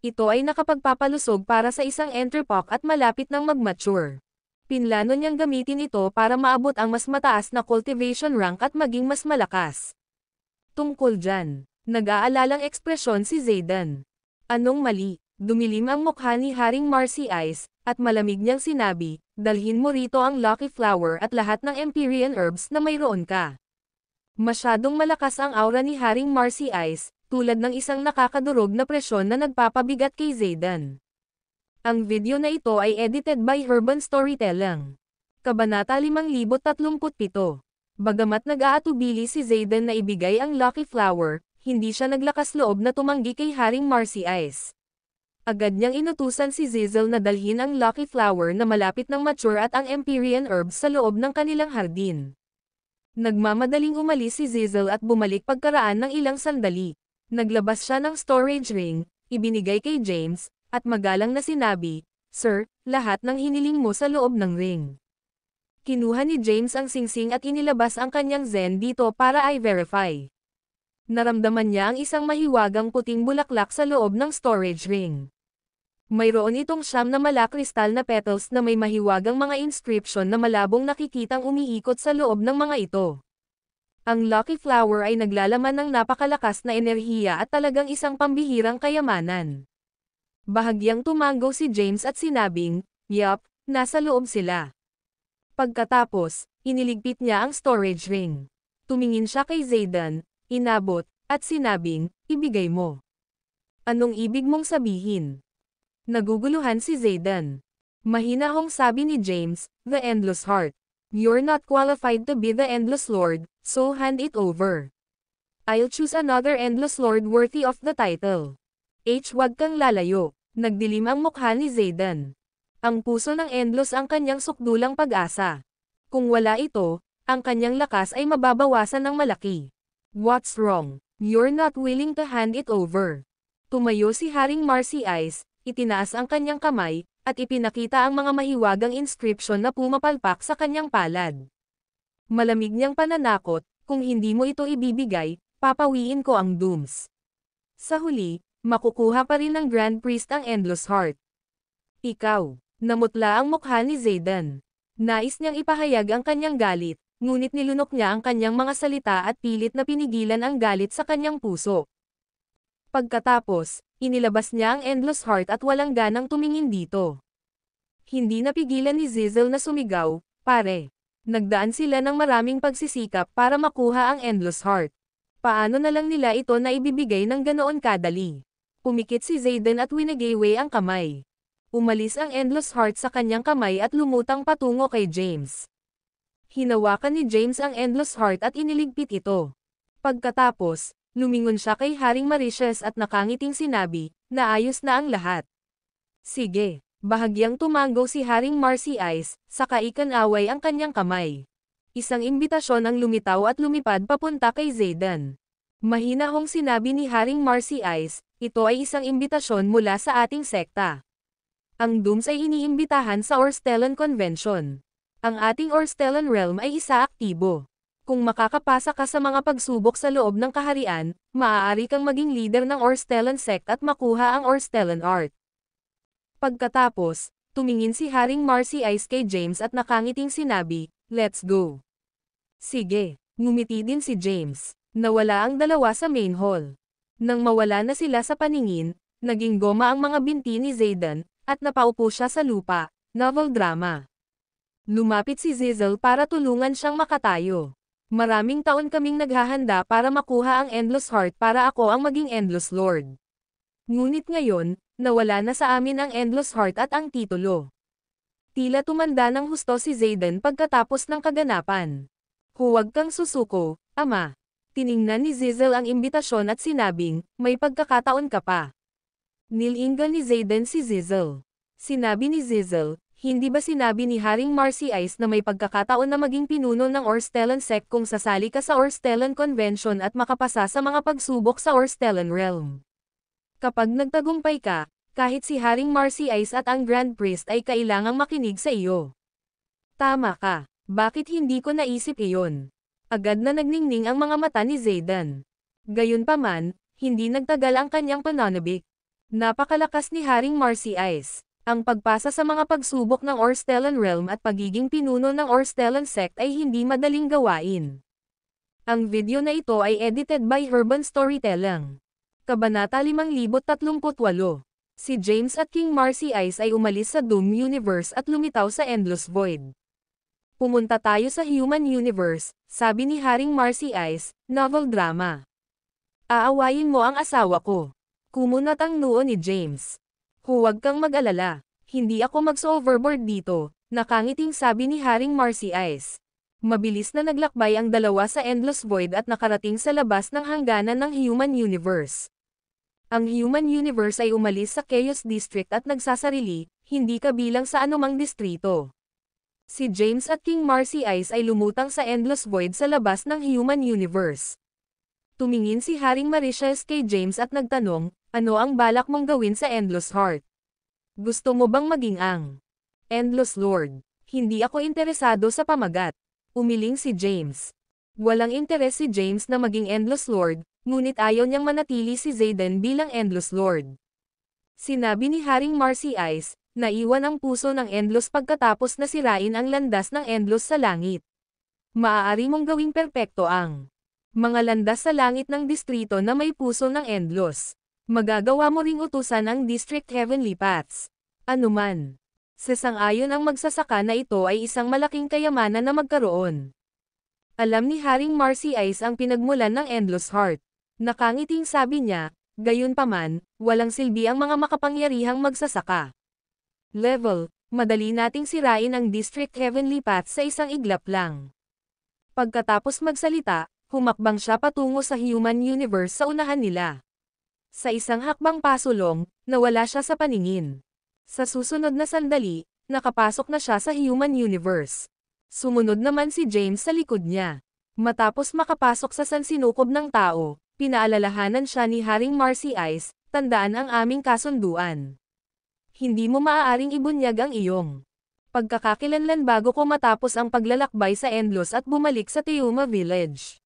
Ito ay nakapagpapalusog para sa isang entrepok at malapit ng mag-mature. Pinlano niyang gamitin ito para maabot ang mas mataas na cultivation rank at maging mas malakas. Tungkol dyan, nag-aalalang ekspresyon si Zayden. Anong mali? Dumilim ang mukha ni Haring Marcy Ice, at malamig niyang sinabi, dalhin mo rito ang lucky flower at lahat ng Empyrean herbs na mayroon ka. Masyadong malakas ang aura ni Haring Marcy Ice, tulad ng isang nakakadurog na presyon na nagpapabigat kay Zayden. Ang video na ito ay edited by Urban Storytelling. Kabanata 5037. Bagamat nag-aatubili si Zayden na ibigay ang lucky flower, hindi siya naglakas loob na tumanggi kay Haring Marcy Ice. Agad niyang inutusan si Zizel na dalhin ang Lucky Flower na malapit ng mature at ang Empyrean Herbs sa loob ng kanilang hardin. Nagmamadaling umalis si Zizel at bumalik pagkaraan ng ilang sandali. Naglabas siya ng storage ring, ibinigay kay James, at magalang na sinabi, "Sir, lahat ng hiniling mo sa loob ng ring." Kinuha ni James ang singsing at inilabas ang kanyang Zen dito para i-verify. Naramdaman niya ang isang mahiwagang puting bulaklak sa loob ng storage ring. Mayroon itong 9 na malakristal na petals na may mahiwagang mga inscription na malabong nakikitang umiikot sa loob ng mga ito. Ang Lucky Flower ay naglalaman ng napakalakas na enerhiya at talagang isang pambihirang kayamanan. Bahagyang tumango si James at sinabing, "Yup, nasa loob sila." Pagkatapos, iniligpit niya ang storage ring. Tumingin siya kay Zayden, inabot, at sinabing, "Ibigay mo." "Anong ibig mong sabihin?" Naguguluhan si Zayden. Mahinahong sabi ni James, "The Endless Heart. You're not qualified to be the Endless Lord, so hand it over. I'll choose another Endless Lord worthy of the title." Wag kang lalayo. Nagdilim ang mukha ni Zayden. Ang puso ng Endless ang kanyang sukdulang pag-asa. Kung wala ito, ang kanyang lakas ay mababawasan ng malaki. "What's wrong? You're not willing to hand it over." Tumayo si Haring Marcy Ice, itinaas ang kanyang kamay, at ipinakita ang mga mahiwagang inscription na pumapalpak sa kanyang palad. Malamig niyang pananakot, "Kung hindi mo ito ibibigay, papawiin ko ang Dooms." Sa huli, makukuha pa rin ng Grand Priest ang Endless Heart. "Ikaw." Namutla ang mukha ni Zayden. Nais niyang ipahayag ang kanyang galit, ngunit nilunok niya ang kanyang mga salita at pilit na pinigilan ang galit sa kanyang puso. Pagkatapos, inilabas niya ang Endless Heart at walang ganang tumingin dito. Hindi napigilan ni Zizel na sumigaw, "Pare." Nagdaan sila ng maraming pagsisikap para makuha ang Endless Heart. Paano na lang nila ito na ibibigay ng ganoon kadali? Pumikit si Zayden at winagaway ang kamay. Umalis ang Endless Heart sa kanyang kamay at lumutang patungo kay James. Hinawakan ni James ang Endless Heart at iniligpit ito. Pagkatapos, lumingon siya kay Haring Mauritius at nakangiting sinabi, "Naayos na ang lahat." "Sige." Bahagyang tumango si Haring Marcy Ice, saka ikanaway ang kanyang kamay. Isang imbitasyon ang lumitaw at lumipad papunta kay Zayden. Mahinahong sinabi ni Haring Marcy Ice, "Ito ay isang imbitasyon mula sa ating sekta. Ang Dooms ay iniimbitahan sa Orstellan Convention. Ang ating Orstellan Realm ay isa aktibo. Kung makakapasa ka sa mga pagsubok sa loob ng kaharian, maaari kang maging leader ng Orstellan sect at makuha ang Orstellan Art." Pagkatapos, tumingin si Haring Marcy Ice kay James at nakangiting sinabi, "Let's go." "Sige." Ngumiti din si James. Nawala ang dalawa sa main hall. Nang mawala na sila sa paningin, naging goma ang mga binti ni Zayden, at napaupo siya sa lupa. Novel drama. Lumapit si Zizel para tulungan siyang makatayo. "Maraming taon kaming naghahanda para makuha ang Endless Heart para ako ang maging Endless Lord. Ngunit ngayon, nawala na sa amin ang Endless Heart at ang titulo." Tila tumanda ng husto si Zayden pagkatapos ng kaganapan. "Huwag kang susuko, ama." Tiningnan ni Zizel ang imbitasyon at sinabing, "May pagkakataon ka pa." Nilingan ni Zayden si Zizel. Sinabi ni Zizel, "Hindi ba sinabi ni Haring Marcy Ice na may pagkakataon na maging pinuno ng Orstellan sect kung sasali ka sa Orstellan Convention at makapasa sa mga pagsubok sa Orstellan Realm? Kapag nagtagumpay ka, kahit si Haring Marcy Ice at ang Grand Priest ay kailangang makinig sa iyo." "Tama ka. Bakit hindi ko naisip iyon?" Agad na nagningning ang mga mata ni Zayden. Gayunpaman, hindi nagtagal ang kanyang pananabik. Napakalakas ni Haring Marcy Ice. Ang pagpasa sa mga pagsubok ng Orstellan Realm at pagiging pinuno ng Orstellan sect ay hindi madaling gawain. Ang video na ito ay edited by Urban Storytelling. Kabanata 5038. Si James at King Marcy Ice ay umalis sa Doom Universe at lumitaw sa Endless Void. "Pumunta tayo sa Human Universe," sabi ni Haring Marcy Ice, novel drama. "Aawayin mo ang asawa ko." Kumunat ang noo ni James. "Huwag kang mag-alala. Hindi ako mag-overboard dito," nakangiting sabi ni Haring Marcy Ice. Mabilis na naglakbay ang dalawa sa Endless Void at nakarating sa labas ng hangganan ng Human Universe. Ang Human Universe ay umalis sa Chaos District at nagsasarili, hindi kabilang sa anumang distrito. Si James at King Marcy Ice ay lumutang sa Endless Void sa labas ng Human Universe. Tumingin si Haring Mauritius kay James at nagtanong, ano ang balak mong gawin sa Endless Heart? Gusto mo bang maging ang Endless Lord? Hindi ako interesado sa pamagat. Umiling si James. Walang interes si James na maging Endless Lord, ngunit ayaw niyang manatili si Zayden bilang Endless Lord. Sinabi ni Haring Marcy Ice, naiwan ang puso ng Endless pagkatapos na sirain ang landas ng Endless sa langit. Maaari mong gawing perpekto ang mga landas sa langit ng distrito na may puso ng Endless. Magagawa mo ring utusan ang District Heavenly Paths. Anuman. Sasang-ayon ang magsasaka na ito ay isang malaking kayamanan na magkaroon. Alam ni Haring Marcy Ice ang pinagmulan ng Endless Heart. Nakangiting sabi niya, gayunpaman, walang silbi ang mga makapangyarihang magsasaka. Level, madali nating sirain ang District Heavenly Path sa isang iglap lang. Pagkatapos magsalita, humakbang siya patungo sa Human Universe sa unahan nila. Sa isang hakbang pasulong, nawala siya sa paningin. Sa susunod na sandali, nakapasok na siya sa Human Universe. Sumunod naman si James sa likod niya. Matapos makapasok sa sansinukob ng tao, pinaalalahanan siya ni Haring Marcy Ice, tandaan ang aming kasunduan. Hindi mo maaaring ibunyag ang iyong pagkakakilanlan bago ko matapos ang paglalakbay sa Endless at bumalik sa Teuma Village.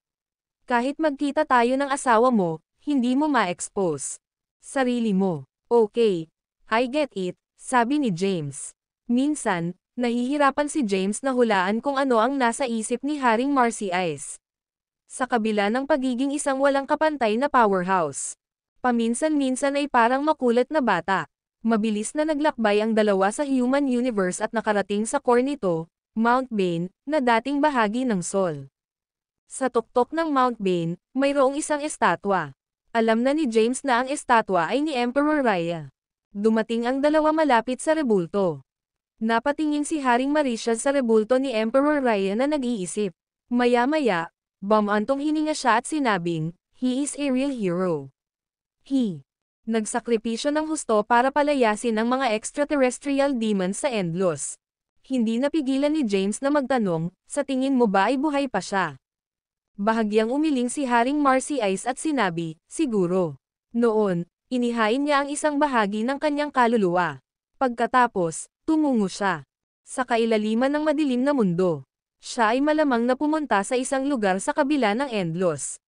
Kahit magkita tayo ng asawa mo, hindi mo ma-expose sarili mo. Okay, I get it, sabi ni James. Minsan, nahihirapan si James na hulaan kung ano ang nasa isip ni Haring Marcy Ice. Sa kabila ng pagiging isang walang kapantay na powerhouse, paminsan-minsan ay parang makulit na bata. Mabilis na naglakbay ang dalawa sa Human Universe at nakarating sa core nito, Mount Bane, na dating bahagi ng Sol. Sa tuktok ng Mount Bane, mayroong isang estatwa. Alam na ni James na ang estatwa ay ni Emperor Raya. Dumating ang dalawa malapit sa rebulto. Napatingin si Haring Mauritius sa rebulto ni Emperor Raya na nag-iisip. Maya-maya, bumantong hininga siya at sinabing, he is a real hero. He nagsakripisyo ng husto para palayasin ang mga extraterrestrial demons sa Endless. Hindi napigilan ni James na magtanong, sa tingin mo ba ay buhay pa siya? Bahagyang umiling si Haring Marcy Ice at sinabi, siguro. Noon, inihain niya ang isang bahagi ng kanyang kaluluwa. Pagkatapos, tumungo siya sa kailaliman ng madilim na mundo. Siya ay malamang na pumunta sa isang lugar sa kabila ng Endless.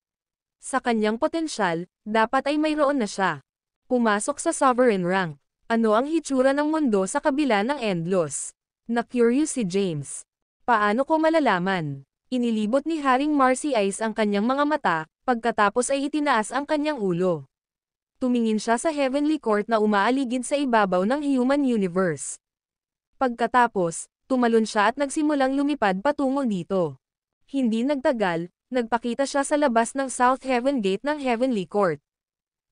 Sa kanyang potensyal, dapat ay mayroon na siya. Pumasok sa sovereign rank. Ano ang hitsura ng mundo sa kabila ng Endless? Na-curious si James. Paano ko malalaman? Inilibot ni Haring Marcy Ice ang kanyang mga mata, pagkatapos ay itinaas ang kanyang ulo. Tumingin siya sa Heavenly Court na umaaligid sa ibabaw ng Human Universe. Pagkatapos, tumalon siya at nagsimulang lumipad patungo dito. Hindi nagtagal, nagpakita siya sa labas ng South Heaven Gate ng Heavenly Court.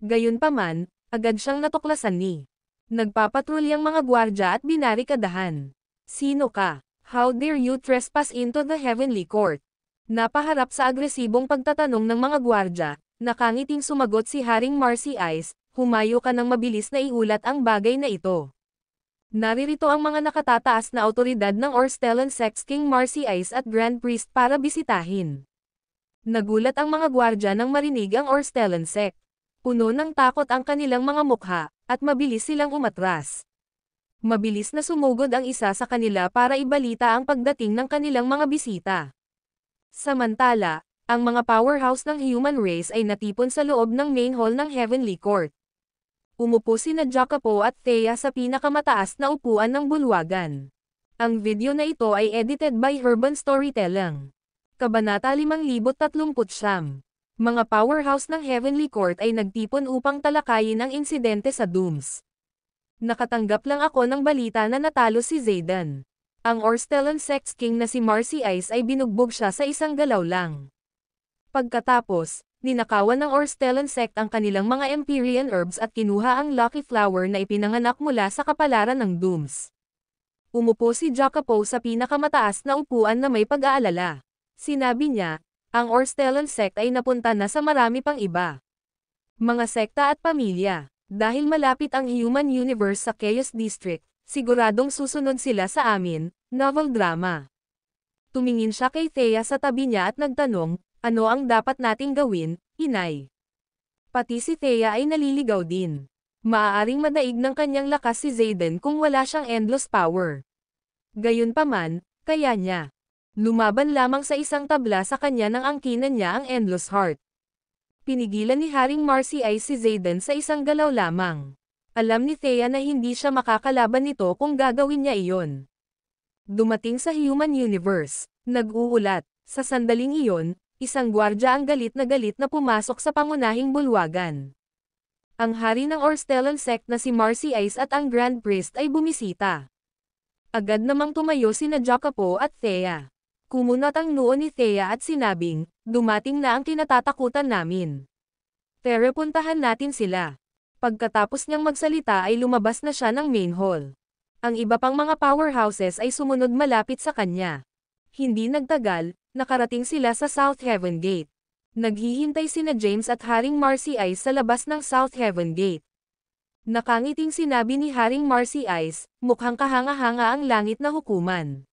Gayunpaman, agad siyang natuklasan ni nagpapatrulyang mga gwardya at binarikadahan. Sino ka? How dare you trespass into the Heavenly Court? Napaharap sa agresibong pagtatanong ng mga gwardya, nakangiting sumagot si Haring Marcy Ice, humayo ka ng mabilis na iulat ang bagay na ito. Naririto ang mga nakatataas na awtoridad ng Orstellan Sex King Marcy Ice at Grand Priest para bisitahin. Nagulat ang mga gwardya nang marinig ang Orstellan Sect. Puno ng takot ang kanilang mga mukha, at mabilis silang umatras. Mabilis na sumugod ang isa sa kanila para ibalita ang pagdating ng kanilang mga bisita. Samantala, ang mga powerhouse ng human race ay natipon sa loob ng main hall ng Heavenly Court. Umupo sina Jacopo at Thea sa pinakamataas na upuan ng bulwagan. Ang video na ito ay edited by Urban Storytelling. Kabanata 5039. Mga powerhouse ng Heavenly Court ay nagtipon upang talakayin ang insidente sa Dooms. Nakatanggap lang ako ng balita na natalo si Zayden. Ang Orstellan Sex King na si Marcy Ice ay binugbog siya sa isang galaw lang. Pagkatapos, ninakawan ng Orstellan Sect ang kanilang mga Empyrean herbs at kinuha ang Lucky Flower na ipinanganak mula sa kapalaran ng Dooms. Umupo si Jacopo sa pinakamataas na upuan na may pag-aalala. Sinabi niya, ang Orstellan Sect ay napunta na sa marami pang iba. Mga sekta at pamilya. Dahil malapit ang Human Universe sa Chaos District, siguradong susunod sila sa amin, novel drama. Tumingin siya kay Thea sa tabi niya at nagtanong, ano ang dapat nating gawin, inay? Pati si Thea ay naliligaw din. Maaaring madaig ng kanyang lakas si Zayden kung wala siyang endless power. Gayunpaman, kaya niya. Lumaban lamang sa isang tabla sa kanya nang angkinan niya ang endless heart. Pinigilan ni Haring Marcy ay si Zayden sa isang galaw lamang. Alam ni Thea na hindi siya makakalaban nito kung gagawin niya iyon. Dumating sa Human Universe. Nag-uulat. Sa sandaling iyon, isang gwardya ang galit na pumasok sa pangunahing bulwagan. Ang hari ng Orstellan sect na si Marcy Ice at ang Grand Priest ay bumisita. Agad namang tumayo sina Jacopo at Thea. Kumunat ang noo ni Thea at sinabing, dumating na ang kinatatakutan namin. Tara, puntahan natin sila. Pagkatapos niyang magsalita ay lumabas na siya ng main hall. Ang iba pang mga powerhouses ay sumunod malapit sa kanya. Hindi nagtagal, nakarating sila sa South Heaven Gate. Naghihintay sina James at Haring Marcy Ice sa labas ng South Heaven Gate. Nakangiting sinabi ni Haring Marcy Ice, mukhang kahanga-hanga ang langit na hukuman.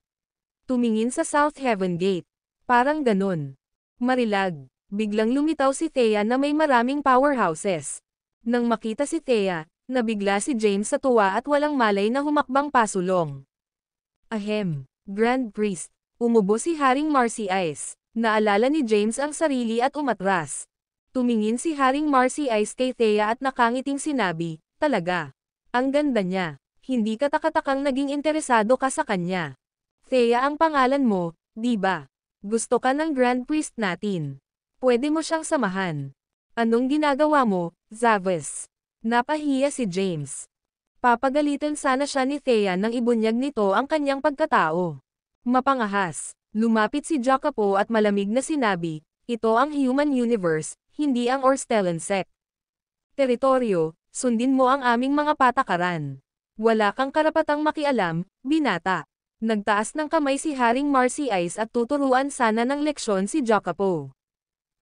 Tumingin sa South Heaven Gate. Parang ganon. Marilag. Biglang lumitaw si Thea na may maraming powerhouses. Nang makita si Thea, nabigla si James sa tuwa at walang malay na humakbang pasulong. Ahem. Grand Priest. Umubo si Haring Marcy Ice. Naalala ni James ang sarili at umatras. Tumingin si Haring Marcy Ice kay Thea at nakangiting sinabi, talaga. Ang ganda niya. Hindi ka takatakang naging interesado ka sa kanya. Thea ang pangalan mo, di ba? Gusto ka ng Grand Priest natin. Pwede mo siyang samahan. Anong ginagawa mo, Zavis? Napahiya si James. Papagalitan sana siya ni Thea nang ibunyag nito ang kanyang pagkatao. Mapangahas. Lumapit si Jacopo at malamig na sinabi, ito ang Human Universe, hindi ang Orstellan sect. Teritoryo, sundin mo ang aming mga patakaran. Wala kang karapatang makialam, binata. Nagtaas ng kamay si Haring Marcy Ice at tuturuan sana ng leksyon si Jacopo.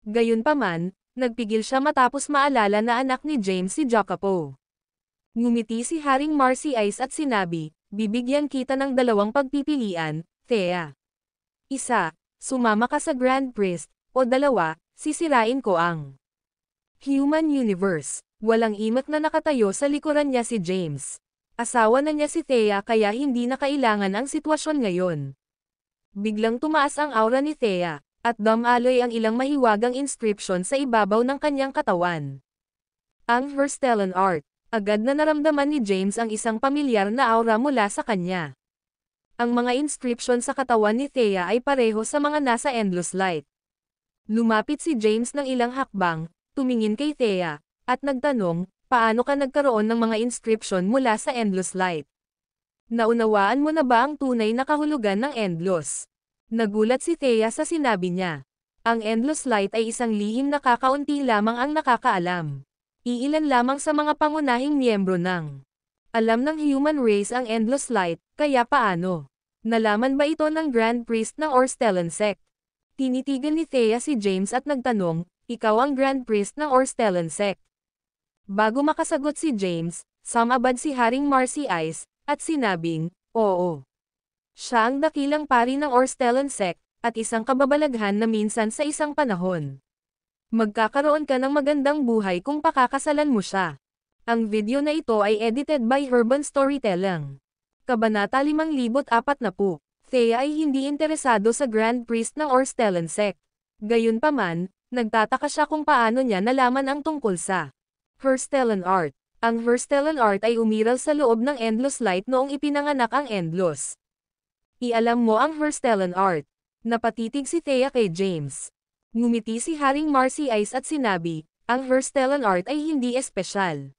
Gayunpaman, nagpigil siya matapos maalala na anak ni James si Jacopo. Ngumiti si Haring Marcy Ice at sinabi, bibigyan kita ng dalawang pagpipilian, Thea. Isa, sumama ka sa Grand Priest, o dalawa, sisirain ko ang Human Universe. Walang imak na nakatayo sa likuran niya si James. Asawa na niya si Thea kaya hindi na kailangan ang sitwasyon ngayon. Biglang tumaas ang aura ni Thea, at dumaloy ang ilang mahiwagang inscription sa ibabaw ng kanyang katawan. Ang Herstellan Art. Agad na naramdaman ni James ang isang pamilyar na aura mula sa kanya. Ang mga inscription sa katawan ni Thea ay pareho sa mga nasa Endless Light. Lumapit si James ng ilang hakbang, tumingin kay Thea, at nagtanong, paano ka nagkaroon ng mga inscription mula sa Endless Light? Naunawaan mo na ba ang tunay na kahulugan ng Endless? Nagulat si Thea sa sinabi niya. Ang Endless Light ay isang lihim na kakaunti lamang ang nakakaalam. Iilan lamang sa mga pangunahing miyembro ng alam ng human race ang Endless Light, kaya paano? Nalaman ba ito ng Grand Priest ng Orstellan sect? Tinitigan ni Thea si James at nagtanong, ikaw ang Grand Priest ng Orstellan sect. Bago makasagot si James, sumabad si Haring Marcy Ice, at sinabing, oo. Siya ang dakilang pari ng Orstellan sect, at isang kababalaghan na minsan sa isang panahon. Magkakaroon ka ng magandang buhay kung pakakasalan mo siya. Ang video na ito ay edited by Herban Storytelling. Kabanata 5040. Thea ay hindi interesado sa Grand Priest ng Orstellan sect. Gayunpaman, nagtataka siya kung paano niya nalaman ang tungkol sa Herstellan Art. Ang Herstellan Art ay umiral sa loob ng Endless Light noong ipinanganak ang Endless. Ialam mo ang Herstellan Art. Napatitig si Thea kay James. Ngumiti si Haring Marcy Ice at sinabi, ang Herstellan Art ay hindi espesyal.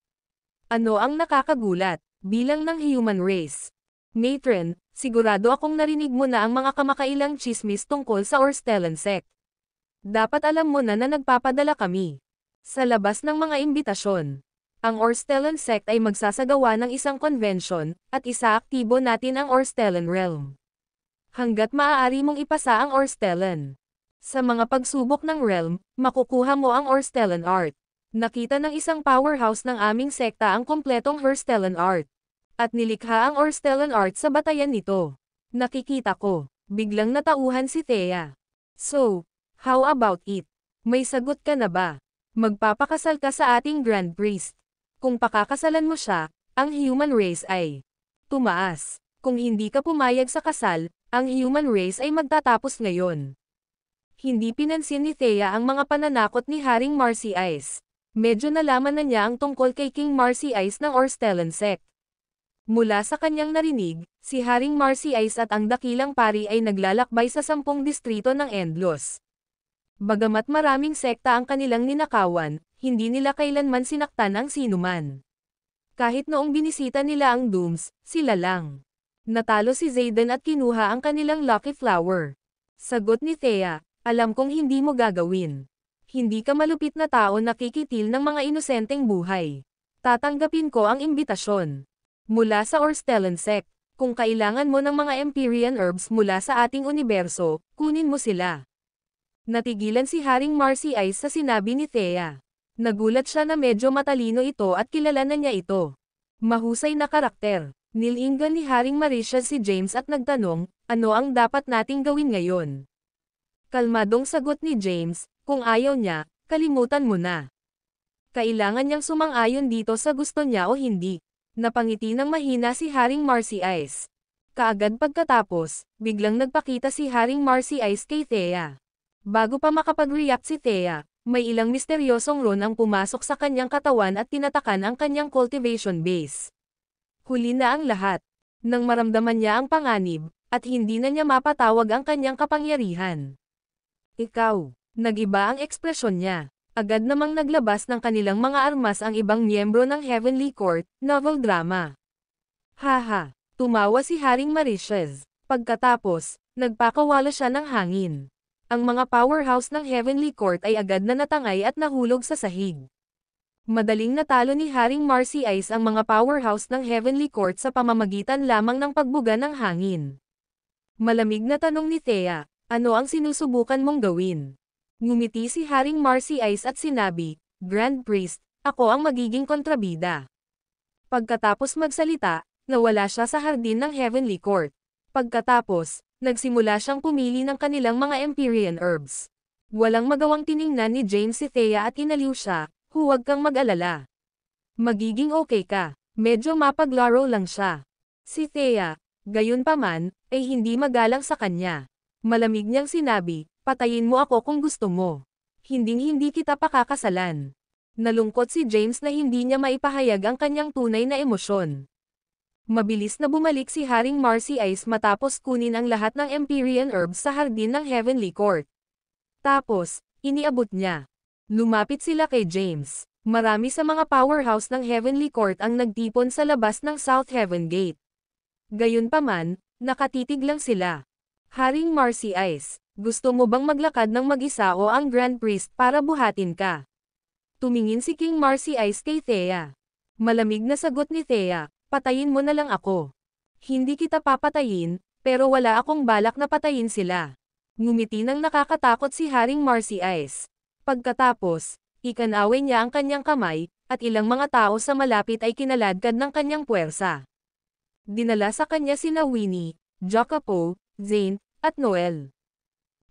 Ano ang nakakagulat, bilang ng human race? Matron, sigurado akong narinig mo na ang mga kamakailang chismis tungkol sa Orstellan sect. Dapat alam mo na nagpapadala kami sa labas ng mga imbitasyon. Ang Orstellan sect ay magsasagawa ng isang convention, at isaaktibo natin ang Orstellan realm. Hanggat maaari mong ipasa ang Orstellan. Sa mga pagsubok ng realm, makukuha mo ang Orstellan Art. Nakita ng isang powerhouse ng aming sekta ang kompletong Herstellan art. At nilikha ang Herstellan art sa batayan nito. Nakikita ko. Biglang natauhan si Thea. So, how about it? May sagot ka na ba? Magpapakasal ka sa ating Grand Priest. Kung pakakasalan mo siya, ang human race ay tumaas. Kung hindi ka pumayag sa kasal, ang human race ay magtatapos ngayon. Hindi pinansin ni Thea ang mga pananakot ni Haring Marcy Ice. Medyo nalaman na niya ang tungkol kay King Marcy Ice ng Herstellan sect. Mula sa kanyang narinig, si Haring Marcy Ice at ang dakilang pari ay naglalakbay sa 10 distrito ng Endlos. Bagamat maraming sekta ang kanilang ninakawan, hindi nila kailanman sinaktan ang sinuman. Kahit noong binisita nila ang Dooms, sila lang. Natalo si Zayden at kinuha ang kanilang Lucky Flower. Sagot ni Thea, alam kong hindi mo gagawin. Hindi ka malupit na tao na kikitil ng mga inosenteng buhay. Tatanggapin ko ang imbitasyon. Mula sa Herstellan sect, kung kailangan mo ng mga Empyrean herbs mula sa ating universo, kunin mo sila. Natigilan si Haring Marcy Ice sa sinabi ni Thea. Nagulat siya na medyo matalino ito at kilala na niya ito. Mahusay na karakter. Nilingan ni Haring Mauritius si James at nagtanong, ano ang dapat nating gawin ngayon? Kalmadong sagot ni James, kung ayaw niya, kalimutan mo na. Kailangan niyang sumang-ayon dito sa gusto niya o hindi. Napangiti ng mahina si Haring Marcy Ice. Kaagad pagkatapos, biglang nagpakita si Haring Marcy Ice kay Thea. Bago pa makapag-react si Thea, may ilang misteryosong ron ang pumasok sa kanyang katawan at tinatakan ang kanyang cultivation base. Huli na ang lahat. Nang maramdaman niya ang panganib, at hindi na niya mapatawag ang kanyang kapangyarihan. Ikaw. Nag-iba ang ekspresyon niya. Agad namang naglabas ng kanilang mga armas ang ibang miyembro ng Heavenly Court, novel drama. Haha, tumawa si Haring Mauritius. Pagkatapos, nagpakawala siya ng hangin. Ang mga powerhouse ng Heavenly Court ay agad na natangay at nahulog sa sahig. Madaling natalo ni Haring Marcy Ice ang mga powerhouse ng Heavenly Court sa pamamagitan lamang ng pagbuga ng hangin. Malamig na tanong ni Thea, ano ang sinusubukan mong gawin? Ngumiti si Haring Marcy Ice at sinabi, Grand Priest, ako ang magiging kontrabida. Pagkatapos magsalita, nawala siya sa hardin ng Heavenly Court. Pagkatapos, nagsimula siyang pumili ng kanilang mga Empyrean herbs. Walang magawang tiningnan ni James si Thea at inaliw siya, huwag kang mag-alala. Magiging okay ka, medyo mapaglaro lang siya. Si Thea, gayunpaman, ay hindi magalang sa kanya. Malamig niyang sinabi, patayin mo ako kung gusto mo. Hinding-hindi kita pakakasalan. Nalungkot si James na hindi niya maipahayag ang kanyang tunay na emosyon. Mabilis na bumalik si Haring Marcy Ice matapos kunin ang lahat ng Empyrean herbs sa hardin ng Heavenly Court. Tapos, iniabot niya. Lumapit sila kay James. Marami sa mga powerhouse ng Heavenly Court ang nagtipon sa labas ng South Heaven Gate. Gayunpaman, nakatitig lang sila. Haring Marcy Ice, gusto mo bang maglakad ng mag-isa o ang Grand Priest para buhatin ka? Tumingin si King Marcy Ice kay Thea. Malamig na sagot ni Thea, patayin mo na lang ako. Hindi kita papatayin, pero wala akong balak na patayin sila. Ngumiti ng nakakatakot si Haring Marcy Ice. Pagkatapos, ikanaway niya ang kanyang kamay, at ilang mga tao sa malapit ay kinaladkad ng kanyang puwersa. Dinala sa kanya sina Winnie, Jacopo, Zane, at Noel.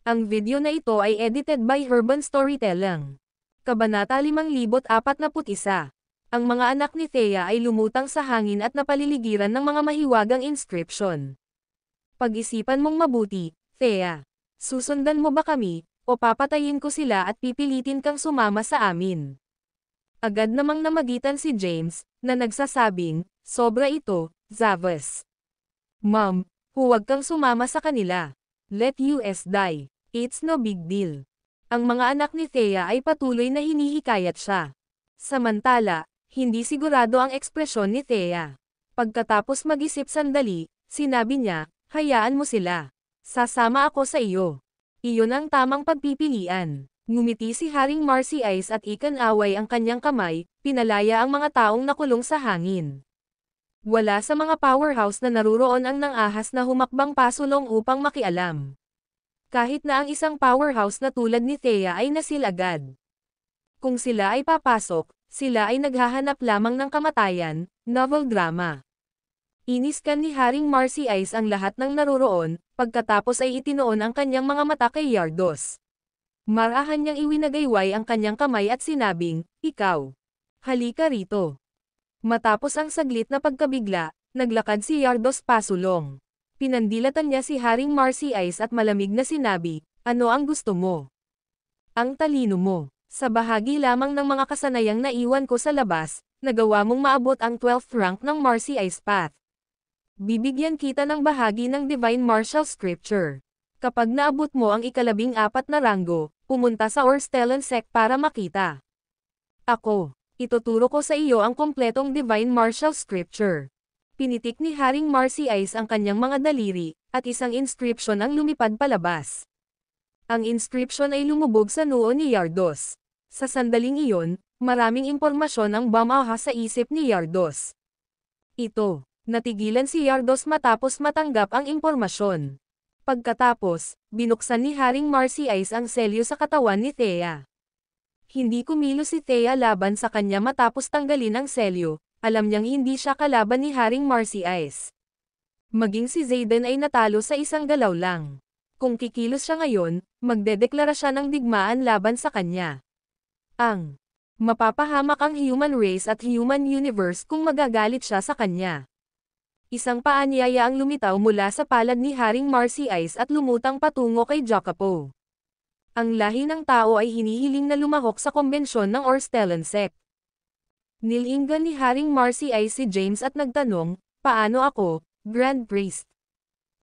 Ang video na ito ay edited by Herban Storytelling. Kabanata 5041. Ang mga anak ni Thea ay lumutang sa hangin at napaliligiran ng mga mahiwagang inscription. Pag-isipan mong mabuti, Thea. Susundan mo ba kami, o papatayin ko sila at pipilitin kang sumama sa amin? Agad namang namagitan si James, na nagsasabing, sobra ito, Zavas. Mom, huwag kang sumama sa kanila. Let us die. It's no big deal. Ang mga anak ni Thea ay patuloy na hinihikayat siya. Samantala, hindi sigurado ang ekspresyon ni Thea. Pagkatapos mag-isip sandali, sinabi niya, hayaan mo sila. Sasama ako sa iyo. Iyon ang tamang pagpipilian. Ngumiti si Haring Marcy Ice at ikanaway ang kanyang kamay, pinalaya ang mga taong nakulong sa hangin. Wala sa mga powerhouse na naruroon ang nang-ahas na humakbang pasulong upang makialam. Kahit na ang isang powerhouse na tulad ni Thea ay nasil agad. Kung sila ay papasok, sila ay naghahanap lamang ng kamatayan, novel drama. Iniskan ni Haring Marcy Ice ang lahat ng naroroon, pagkatapos ay itinoon ang kanyang mga mata kay Yardos. Marahan niyang iwinagayway ang kanyang kamay at sinabing, "Ikaw. Halika rito." Matapos ang saglit na pagkabigla, naglakad si Yardos pasulong. Pinandilatan niya si Haring Marcy Ice at malamig na sinabi, "Ano ang gusto mo? Ang talino mo. Sa bahagi lamang ng mga kasanayang naiwan ko sa labas, nagawa mong maabot ang 12th rank ng Marcy Ice Path. Bibigyan kita ng bahagi ng Divine Martial Scripture. Kapag naabot mo ang ika-14 na ranggo, pumunta sa Orstellan Sect para makita. Ako, ituturo ko sa iyo ang kompletong Divine Martial Scripture." Pinitik ni Haring Marcy Ice ang kanyang mga daliri, at isang inscription ang lumipad palabas. Ang inscription ay lumubog sa noo ni Yardos. Sa sandaling iyon, maraming impormasyon ang bumaha sa isip ni Yardos. Natigilan si Yardos matapos matanggap ang impormasyon. Pagkatapos, binuksan ni Haring Marcy Ice ang selyo sa katawan ni Thea. Hindi kumilos si Thea laban sa kanya matapos tanggalin ang selyo, alam niyang hindi siya kalaban ni Haring Marcy Ice. Maging si Zayden ay natalo sa isang galaw lang. Kung kikilos siya ngayon, magdedeklara siya ng digmaan laban sa kanya. Mapapahamak ang human race at human universe kung magagalit siya sa kanya. Isang paanyaya ang lumitaw mula sa palad ni Haring Marcy Ice at lumutang patungo kay Jacopo. Ang lahi ng tao ay hinihiling na lumahok sa kombensyon ng Orstellan Sect. Nilinggan ni Haring Marcy Ice si James at nagtanong, "Paano ako, Grand Priest?"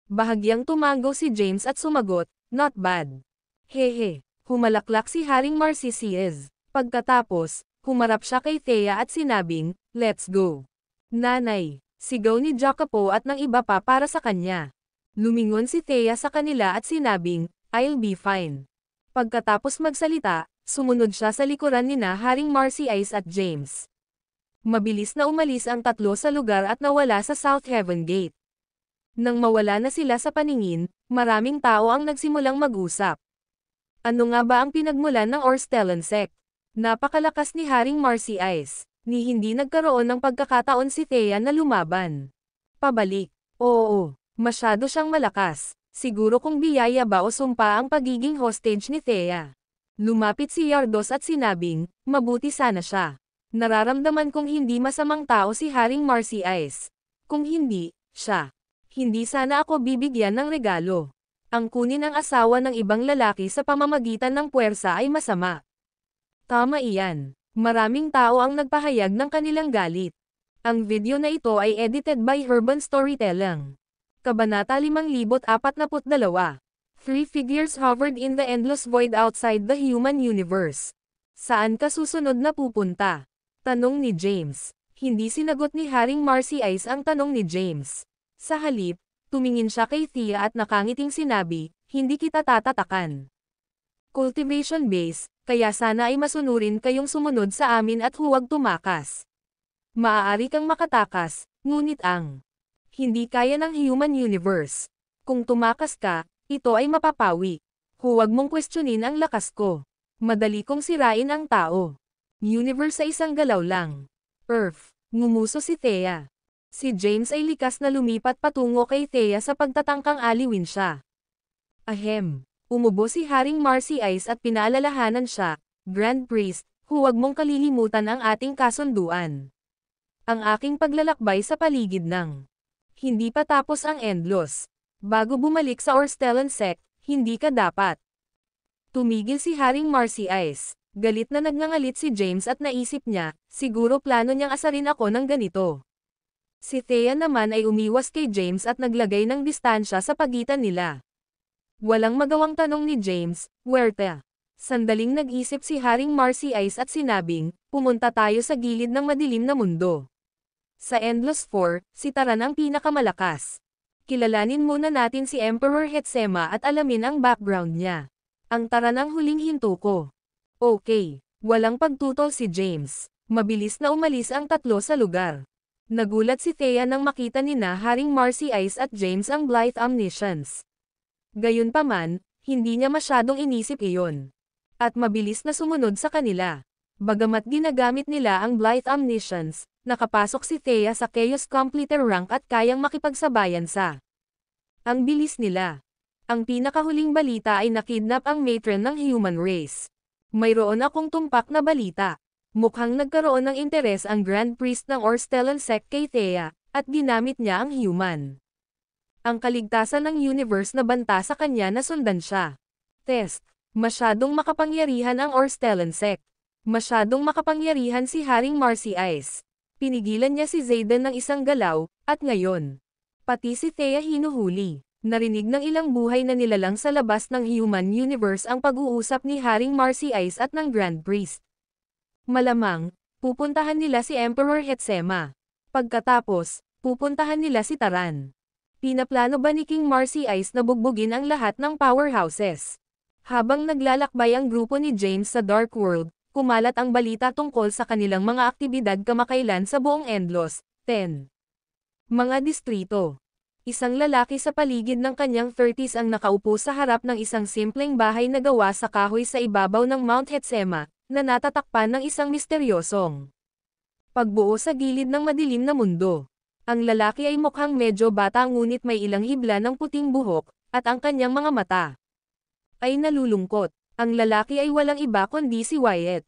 Bahagyang tumango si James at sumagot, "Not bad." Hehe, humalaklak si Haring Marcy Ice. Pagkatapos, humarap siya kay Thea at sinabing, "Let's go." "Nanay," sigaw ni Jacopo at ng iba pa para sa kanya. Lumingon si Thea sa kanila at sinabing, "I'll be fine." Pagkatapos magsalita, sumunod siya sa likuran nina Haring Marcy Ice at James. Mabilis na umalis ang tatlo sa lugar at nawala sa South Heaven Gate. Nang mawala na sila sa paningin, maraming tao ang nagsimulang mag-usap. Ano nga ba ang pinagmulan ng Orstellan Sect? Napakalakas ni Haring Marcy Ice. Ni hindi nagkaroon ng pagkakataon si Thea na lumaban. Pabalik. Oo, masyado siyang malakas. Siguro kung biyaya ba o sumpa ang pagiging hostage ni Thea. Lumapit si Yardos at sinabing, "Mabuti sana siya. Nararamdaman kong hindi masamang tao si Haring Marcy Ice. Kung hindi, siya. Hindi sana ako bibigyan ng regalo. Ang kunin ang asawa ng ibang lalaki sa pamamagitan ng puwersa ay masama." Tama iyan. Maraming tao ang nagpahayag ng kanilang galit. Ang video na ito ay edited by Herban Storytelling. Kabanata 5042. Three figures hovered in the endless void outside the human universe. Saan ka susunod na pupunta? Tanong ni James. Hindi sinagot ni Haring Marcy Ice ang tanong ni James. Sa halip, tumingin siya kay Thea at nakangiting sinabi, "Hindi kita tatatakan. Cultivation base, kaya sana ay masunurin kayong sumunod sa amin at huwag tumakas. Maaari kang makatakas, ngunit hindi kaya ng human universe. Kung tumakas ka, ito ay mapapawi. Huwag mong questionin ang lakas ko. Madali kong sirain ang tao. Universe ay isang galaw lang. Earth." Ngumuso si Thea. Si James ay likas na lumipat patungo kay Thea sa pagtatangkang aliwin siya. Ahem. Umubo si Haring Marcy Ice at pinaalalahanan siya, "Grand Priest, huwag mong kalilimutan ang ating kasunduan. Ang aking paglalakbay sa paligid ng hindi pa tapos ang endless. Bago bumalik sa Orstellan Sect, hindi ka dapat." Tumigil si Haring Marcy Ice. Galit na nagngangalit si James at naisip niya, siguro plano niyang asarin ako ng ganito. Si Thea naman ay umiwas kay James at naglagay ng distansya sa pagitan nila. Walang magawang tanong ni James, "Where?" Sandaling nag-isip si Haring Marcy Ice at sinabing, "Pumunta tayo sa gilid ng madilim na mundo. Sa Endless Four, si Taran ang pinakamalakas. Kilalanin muna natin si Emperor Hetsema at alamin ang background niya. Ang Taran ang huling hinto ko." Okay. Walang pagtutol si James. Mabilis na umalis ang tatlo sa lugar. Nagulat si Thea nang makita nina Haring Marcy Ice at James ang Blythe Omniscience. Gayunpaman, hindi niya masyadong inisip iyon. At mabilis na sumunod sa kanila. Bagamat ginagamit nila ang Blythe Omniscience, nakapasok si Thea sa Chaos Completer rank at kayang makipagsabayan sa ang bilis nila. Ang pinakahuling balita ay nakidnap ang matron ng human race. Mayroon akong tumpak na balita. Mukhang nagkaroon ng interes ang Grand Priest ng Orstellan sect kay Thea, at ginamit niya ang human. Ang kaligtasan ng universe na banta sa kanya na sundan siya. Test. Masyadong makapangyarihan ang Orstellan sect. Masyadong makapangyarihan si Haring Marcy Ice. Pinigilan niya si Zayden ng isang galaw, at ngayon, pati si Thea hinuhuli. Narinig ng ilang buhay na nilalang sa labas ng human universe ang pag-uusap ni Haring Marcy Ice at ng Grand Priest. Malamang, pupuntahan nila si Emperor Hetsema. Pagkatapos, pupuntahan nila si Taran. Pinaplano ba ni King Marcy Ice na bugbugin ang lahat ng powerhouses? Habang naglalakbay ang grupo ni James sa Dark World, kumalat ang balita tungkol sa kanilang mga aktibidad kamakailan sa buong Endlos. 10. Mga distrito. Isang lalaki sa paligid ng kanyang 30s ang nakaupo sa harap ng isang simpleng bahay na gawa sa kahoy sa ibabaw ng Mount Hetsema, na natatakpan ng isang misteryosong pagbuo sa gilid ng madilim na mundo. Ang lalaki ay mukhang medyo bata ngunit may ilang hibla ng puting buhok, at ang kanyang mga mata ay nalulungkot. Ang lalaki ay walang iba kundi si Wyatt.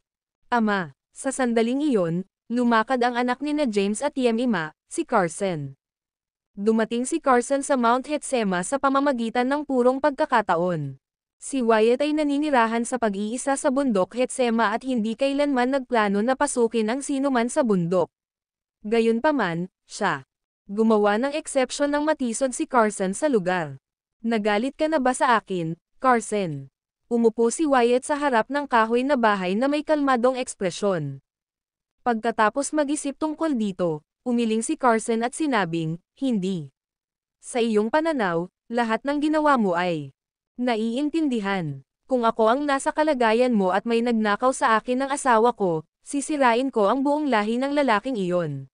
Ama. Sa sandaling iyon, lumakad ang anak ni na James at Yemima, si Carson. Dumating si Carson sa Mount Hetsema sa pamamagitan ng purong pagkakataon. Si Wyatt ay naninirahan sa pag-iisa sa bundok Hetsema at hindi kailanman nagplano na pasukin ang sinuman sa bundok. Gayunpaman, siya gumawa ng eksepsyon ng matisod si Carson sa lugar. Nagalit ka na ba sa akin, Carson? Umupo si Wyatt sa harap ng kahoy na bahay na may kalmadong ekspresyon. Pagkatapos mag-isip tungkol dito, umiling si Carson at sinabing, hindi. Sa iyong pananaw, lahat ng ginawa mo ay naiintindihan. Kung ako ang nasa kalagayan mo at may nagnakaw sa akin ng asawa ko, sisirain ko ang buong lahi ng lalaking iyon.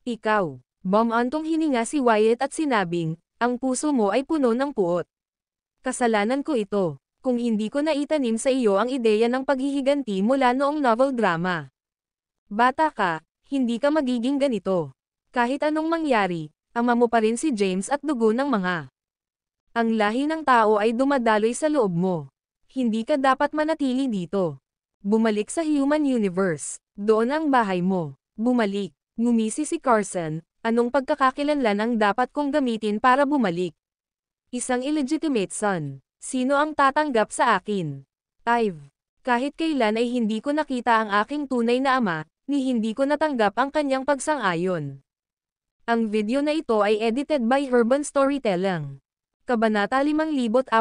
Ikaw, bumantong hininga si Wyatt at sinabing, ang puso mo ay puno ng puot. Kasalanan ko ito. Kung hindi ko naitanim sa iyo ang ideya ng paghihiganti mula noong novel drama. Bata ka, hindi ka magiging ganito. Kahit anong mangyari, ama mo pa rin si James at dugo ng mga. Ang lahi ng tao ay dumadaloy sa loob mo. Hindi ka dapat manatili dito. Bumalik sa human universe. Doon ang bahay mo. Bumalik. Ngumisi si Carson, anong pagkakakilanlan ang dapat kong gamitin para bumalik? Isang illegitimate son. Sino ang tatanggap sa akin? Ive. Kahit kailan ay hindi ko nakita ang aking tunay na ama, ni hindi ko natanggap ang kanyang pagsang-ayon. Ang video na ito ay edited by Urban Storytelling. Kabanata 5043.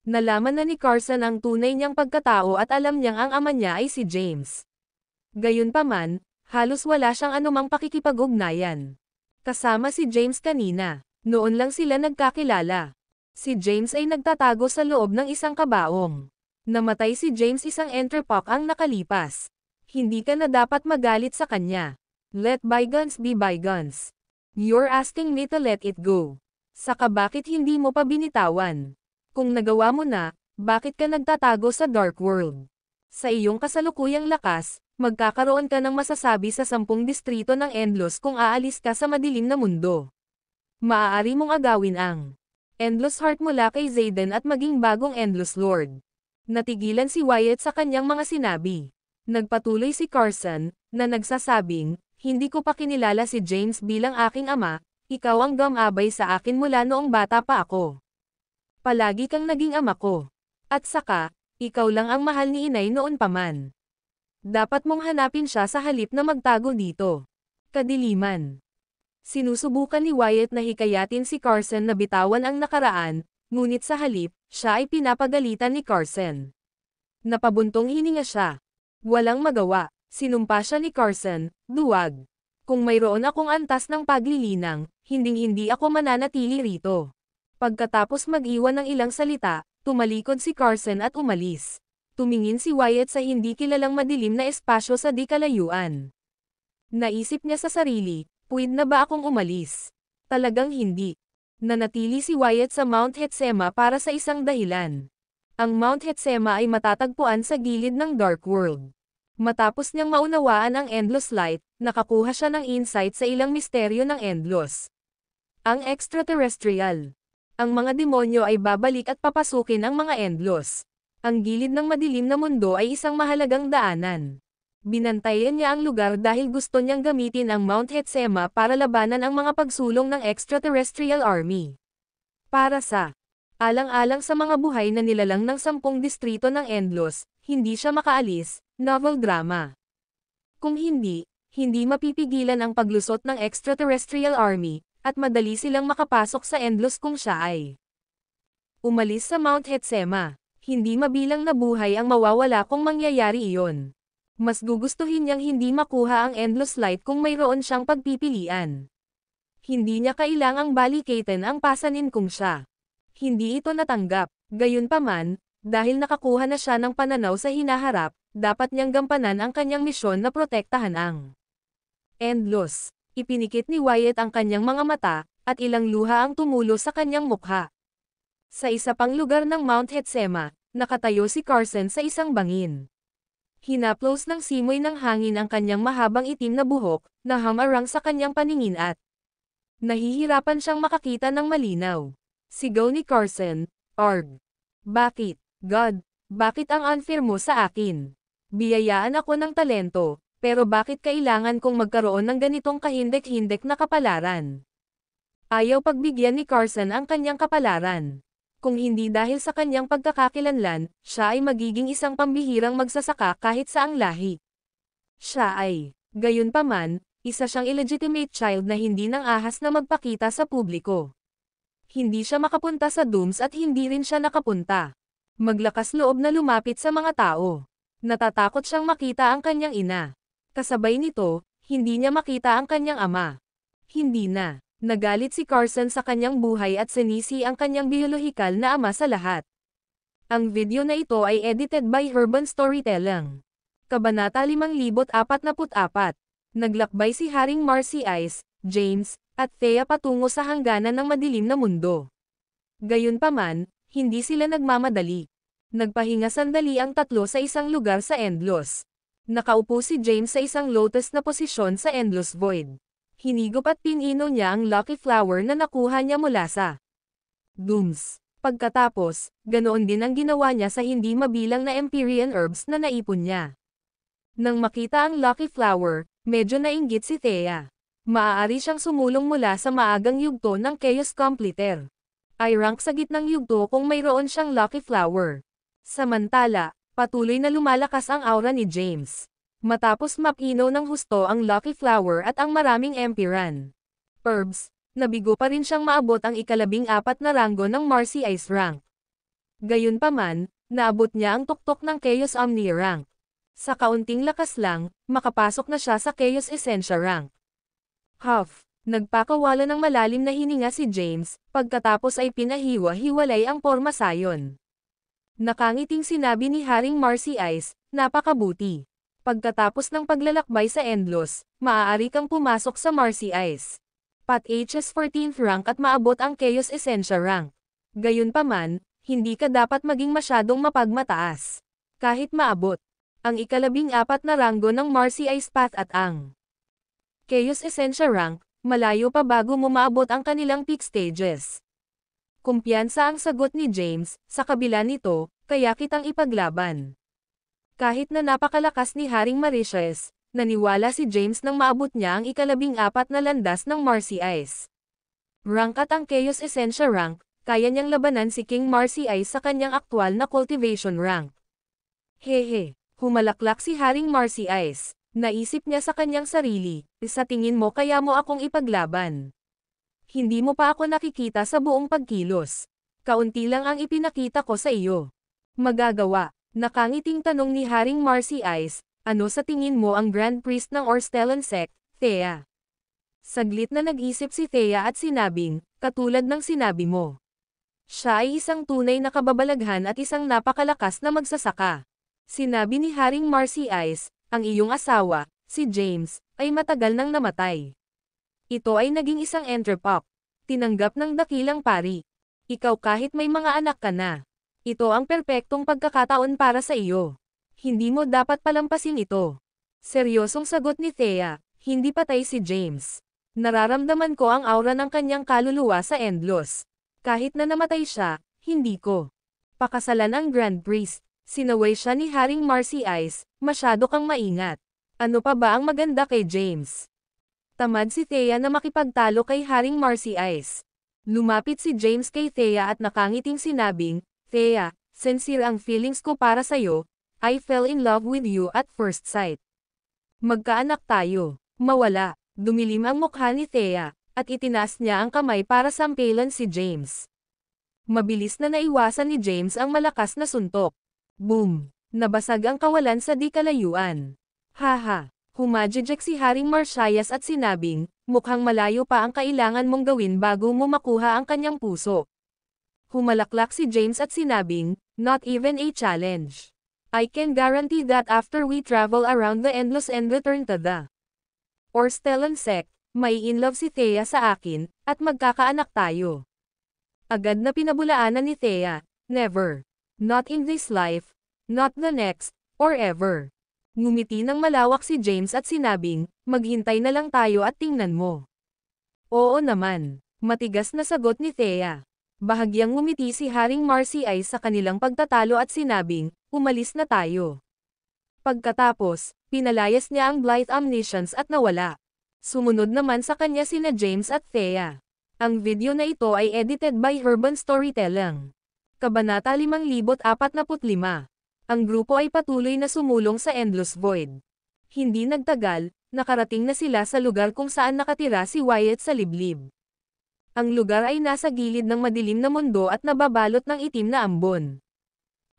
Nalaman na ni Carson ang tunay niyang pagkatao at alam niyang ang ama niya ay si James. Gayunpaman, halos wala siyang anumang pakikipag-ugnayan. Kasama si James kanina, noon lang sila nagkakilala. Si James ay nagtatago sa loob ng isang kabaong. Namatay si James isang entrepok ang nakalipas. Hindi ka na dapat magalit sa kanya. Let bygones be bygones. You're asking me to let it go. Saka bakit hindi mo pa binitawan? Kung nagawa mo na, bakit ka nagtatago sa Dark World? Sa iyong kasalukuyang lakas, magkakaroon ka ng masasabi sa 10 distrito ng Endlos kung aalis ka sa madilim na mundo. Maaari mong agawin ang Endless Heart mula kay Zayden at maging bagong Endless Lord. Natigilan si Wyatt sa kanyang mga sinabi. Nagpatuloy si Carson, na nagsasabing, hindi ko pa kinilala si James bilang aking ama, ikaw ang gumabay sa akin mula noong bata pa ako. Palagi kang naging ama ko. At saka, ikaw lang ang mahal ni inay noon pa man. Dapat mong hanapin siya sa halip na magtago dito. Kadiliman. Sinusubukan ni Wyatt na hikayatin si Carson na bitawan ang nakaraan, ngunit sa halip, siya ay pinapagalitan ni Carson. Napabuntong hininga siya. Walang magawa, sinumpa siya ni Carson, duwag. Kung mayroon akong antas ng paglilinang, hinding-hindi ako mananatili rito. Pagkatapos mag-iwan ng ilang salita, tumalikod si Carson at umalis. Tumingin si Wyatt sa hindi kilalang madilim na espasyo sa di kalayuan. Naisip niya sa sarili, puwid na ba akong umalis? Talagang hindi. Nanatili si Wyatt sa Mount Hetsema para sa isang dahilan. Ang Mount Hetsema ay matatagpuan sa gilid ng Dark World. Matapos niyang maunawaan ang Endless Light, nakakuha siya ng insight sa ilang misteryo ng Endless. Ang extraterrestrial. Ang mga demonyo ay babalik at papasukin ang mga Endless. Ang gilid ng madilim na mundo ay isang mahalagang daanan. Binantayan niya ang lugar dahil gusto niyang gamitin ang Mount Hetsema para labanan ang mga pagsulong ng extraterrestrial army. Para sa alang-alang sa mga buhay na nilalang ng 10 distrito ng Endless, hindi siya makaalis, novel drama. Kung hindi mapipigilan ang paglusot ng extraterrestrial army, at madali silang makapasok sa Endless kung siya ay umalis sa Mount Hetsema. Hindi mabilang na buhay ang mawawala kung mangyayari iyon. Mas gugustuhin niyang hindi makuha ang Endless Light kung mayroon siyang pagpipilian. Hindi niya kailangang balikatin ang pasanin kung siya hindi ito natanggap. Gayunpaman, dahil nakakuha na siya ng pananaw sa hinaharap, dapat niyang gampanan ang kanyang misyon na protektahan ang Endless. Ipinikit ni Wyatt ang kanyang mga mata, at ilang luha ang tumulo sa kanyang mukha. Sa isa pang lugar ng Mount Hetsema, nakatayo si Carson sa isang bangin. Hinaplos ng simoy ng hangin ang kanyang mahabang itim na buhok, na hamarang sa kanyang paningin at nahihirapan siyang makakita ng malinaw. Sigaw ni Carson, "Arg! Bakit, God? Bakit ang unfair mo sa akin? Biyayaan ako ng talento, pero bakit kailangan kong magkaroon ng ganitong kahindek-hindek na kapalaran?" Ayaw pagbigyan ni Carson ang kanyang kapalaran. Kung hindi dahil sa kanyang pagkakakilanlan, siya ay magiging isang pambihirang magsasaka kahit saang lahi. Siya ay, gayunpaman, isa siyang illegitimate child na hindi nang ahas na magpakita sa publiko. Hindi siya makapunta sa dooms at hindi rin siya nakapunta. Maglakas loob na lumapit sa mga tao. Natatakot siyang makita ang kanyang ina. Kasabay nito, hindi niya makita ang kanyang ama. Hindi na. Nagalit si Carson sa kanyang buhay at sinisi ang kanyang biolohikal na ama sa lahat. Ang video na ito ay edited by Urban Storytelling. Kabanata 5044. Naglakbay si Haring Marcy Ice, James, at Thea patungo sa hangganan ng madilim na mundo. Gayunpaman, hindi sila nagmamadali. Nagpahinga sandali ang tatlo sa isang lugar sa Endless. Nakaupo si James sa isang lotus na posisyon sa Endless Void. Hinigop at pinino niya ang lucky flower na nakuha niya mula sa dooms. Pagkatapos, ganoon din ang ginawa niya sa hindi mabilang na Empyrean herbs na naipon niya. Nang makita ang lucky flower, medyo nainggit si Thea. Maaari siyang sumulong mula sa maagang yugto ng Chaos Completer. I-rank sa gitnang yugto kung mayroon siyang lucky flower. Samantala, patuloy na lumalakas ang aura ni James. Matapos mapino ng husto ang lucky flower at ang maraming Empyrean herbs, nabigo pa rin siyang maabot ang ika-14 na ranggo ng Marcy Ice rank. Gayunpaman, naabot niya ang tuktok ng Chaos Omni rank. Sa kaunting lakas lang, makapasok na siya sa Chaos Essentia rank. Huff, nagpakawala ng malalim na hininga si James, pagkatapos ay pinahiwa-hiwalay ang porma sayon. Nakangiting sinabi ni Haring Marcy Ice, "Napakabuti. Pagkatapos ng paglalakbay sa Endless, maaari kang pumasok sa Marcy Ice. Pat HS 14th rank at maabot ang Chaos Essentia rank. Gayunpaman, hindi ka dapat maging masyadong mapagmataas. Kahit maabot ang ika-14 na ranggo ng Marcy Ice Path at ang Chaos Essentia rank, malayo pa bago mo maabot ang kanilang peak stages." Kumpiyansa ang sagot ni James, "Sa kabila nito, kaya kitang ipaglaban." Kahit na napakalakas ni Haring Mauritius, naniwala si James nang maabot niya ang ika-14 na landas ng Marcy Ice rank at ang Chaos Essentia rank, kaya niyang labanan si King Marcy Ice sa kanyang aktwal na cultivation rank. Hehe, humalaklak si Haring Marcy Ice. Naisip niya sa kanyang sarili, "Sa tingin mo kaya mo akong ipaglaban? Hindi mo pa ako nakikita sa buong pagkilos. Kaunti lang ang ipinakita ko sa iyo. Magagawa." Nakangiting tanong ni Haring Marcy Ice, "Ano sa tingin mo ang Grand Priest ng Orstellan Sect, Thea?" Saglit na nag-isip si Thea at sinabing, "Katulad ng sinabi mo. Siya ay isang tunay na kababalaghan at isang napakalakas na magsasaka." Sinabi ni Haring Marcy Ice, "Ang iyong asawa, si James, ay matagal nang namatay. Ito ay naging isang entrepot. Tinanggap ng dakilang pari. Ikaw kahit may mga anak ka na. Ito ang perpektong pagkakataon para sa iyo. Hindi mo dapat palampasin ito. Seryosong sagot ni Thea, hindi patay si James. Nararamdaman ko ang aura ng kanyang kaluluwa sa Endlos. Kahit na namatay siya, hindi ko. Pakasalan ang Grand Priest. Sinaway siya ni Haring Marcy Ice, masyado kang maingat. Ano pa ba ang maganda kay James? Tamad si Thea na makipagtalo kay Haring Marcy Ice. Lumapit si James kay Thea at nakangiting sinabing, Thea, sincere ang feelings ko para sa'yo, I fell in love with you at first sight. Magkaanak tayo. Mawala. Dumilim ang mukha ni Thea, at itinaas niya ang kamay para sampilan si James. Mabilis na naiwasan ni James ang malakas na suntok. Boom! Nabasag ang kawalan sa di kalayuan. Haha! Humajijek si Haring Marcias at sinabing, mukhang malayo pa ang kailangan mong gawin bago mo makuha ang kanyang puso. Humalaklak si James at sinabing, not even a challenge. I can guarantee that after we travel around the Endless and return to the Orstellan sect, may inlove si Thea sa akin, at magkakaanak tayo. Agad na pinabulaanan ni Thea, never. Not in this life, not the next, or ever. Ngumiti ng malawak si James at sinabing, maghintay na lang tayo at tingnan mo. Oo naman, matigas na sagot ni Thea. Bahagyang ngumiti si Haring Marcy Ice sa kanilang pagtatalo at sinabing, umalis na tayo. Pagkatapos, pinalayas niya ang Blight Omniscience at nawala. Sumunod naman sa kanya sina James at Thea. Ang video na ito ay edited by Herban Storytelling. Kabanata 5045. Ang grupo ay patuloy na sumulong sa Endless Void. Hindi nagtagal, nakarating na sila sa lugar kung saan nakatira si Wyatt sa liblib. Ang lugar ay nasa gilid ng madilim na mundo at nababalot ng itim na ambon.